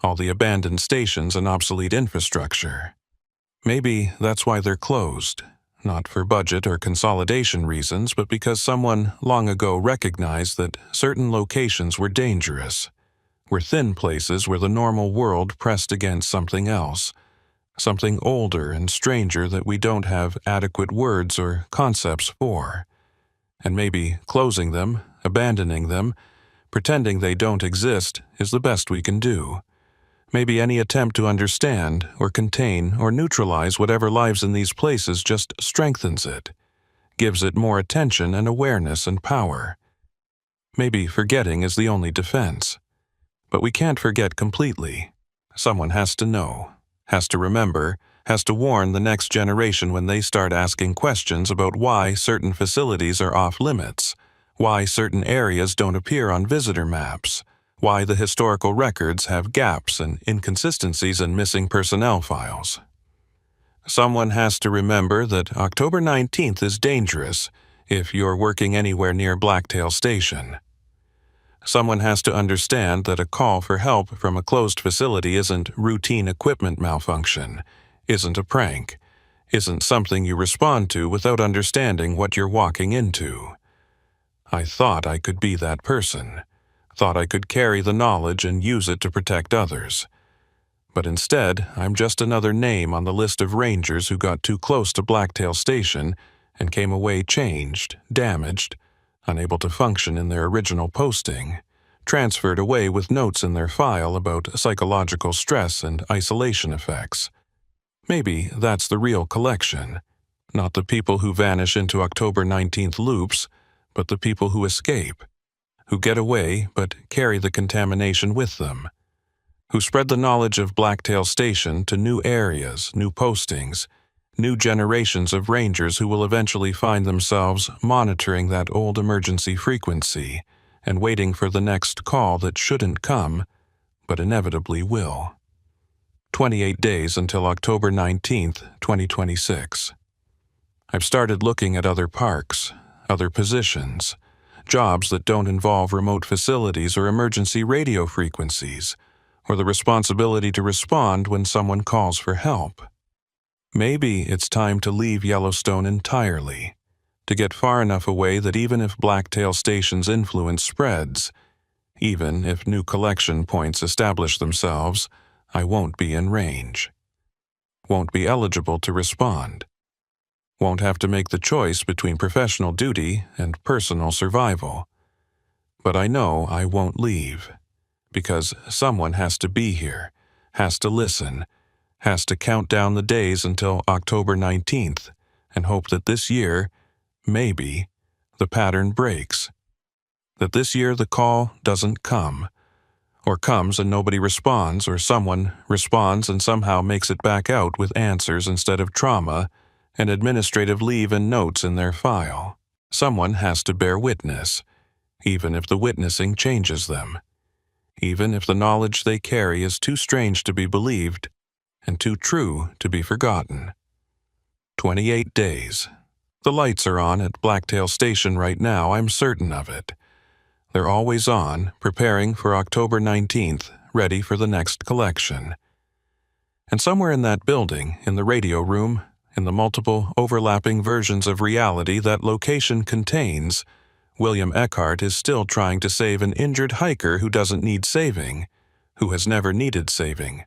all the abandoned stations and obsolete infrastructure. Maybe that's why they're closed, not for budget or consolidation reasons, but because someone long ago recognized that certain locations were dangerous, were thin places where the normal world pressed against something else, something older and stranger that we don't have adequate words or concepts for. And maybe closing them, abandoning them, pretending they don't exist is the best we can do. Maybe any attempt to understand or contain or neutralize whatever lives in these places just strengthens it, gives it more attention and awareness and power. Maybe forgetting is the only defense. But we can't forget completely. Someone has to know, has to remember, has to warn the next generation when they start asking questions about why certain facilities are off limits, why certain areas don't appear on visitor maps, why the historical records have gaps and inconsistencies and missing personnel files. Someone has to remember that October 19th is dangerous if you're working anywhere near Blacktail Station. Someone has to understand that a call for help from a closed facility isn't routine equipment malfunction, isn't a prank, isn't something you respond to without understanding what you're walking into. I thought I could be that person, thought I could carry the knowledge and use it to protect others. But instead, I'm just another name on the list of rangers who got too close to Blacktail Station and came away changed, damaged, unable to function in their original posting, transferred away with notes in their file about psychological stress and isolation effects. Maybe that's the real collection, not the people who vanish into October 19th loops, but the people who escape, who get away but carry the contamination with them, who spread the knowledge of Blacktail Station to new areas, new postings, new generations of rangers who will eventually find themselves monitoring that old emergency frequency and waiting for the next call that shouldn't come, but inevitably will. 28 days until October 19th, 2026. I've started looking at other parks, other positions, jobs that don't involve remote facilities or emergency radio frequencies, or the responsibility to respond when someone calls for help. Maybe it's time to leave Yellowstone entirely, to get far enough away that even if Blacktail Station's influence spreads, even if new collection points establish themselves, I won't be in range. Won't be eligible to respond. Won't have to make the choice between professional duty and personal survival. But I know I won't leave, because someone has to be here, has to listen, has to count down the days until October 19th, and hope that this year, maybe, the pattern breaks. That this year the call doesn't come, or comes and nobody responds, or someone responds and somehow makes it back out with answers instead of trauma and administrative leave and notes in their file. Someone has to bear witness, even if the witnessing changes them, even if the knowledge they carry is too strange to be believed and too true to be forgotten. 28 days. The lights are on at Blacktail Station right now, I'm certain of it. They're always on, preparing for October 19th, ready for the next collection. And somewhere in that building, in the radio room, in the multiple overlapping versions of reality that location contains, William Eckhart is still trying to save an injured hiker who doesn't need saving, who has never needed saving,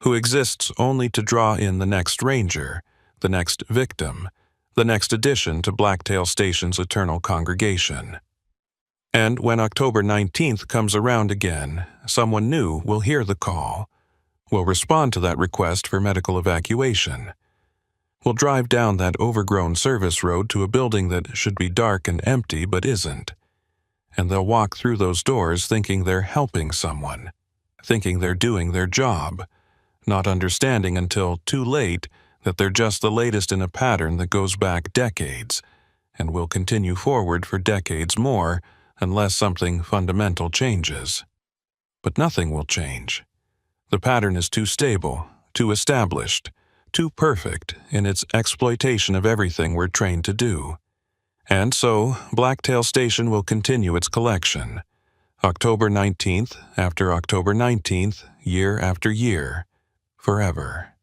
who exists only to draw in the next ranger, the next victim, the next addition to Blacktail Station's eternal congregation. And when October 19th comes around again, someone new will hear the call, will respond to that request for medical evacuation, will drive down that overgrown service road to a building that should be dark and empty but isn't, and they'll walk through those doors thinking they're helping someone, thinking they're doing their job, not understanding until too late that they're just the latest in a pattern that goes back decades and will continue forward for decades more unless something fundamental changes. But nothing will change. The pattern is too stable, too established, too perfect in its exploitation of everything we're trained to do. And so, Blacktail Station will continue its collection, October 19th after October 19th, year after year, forever.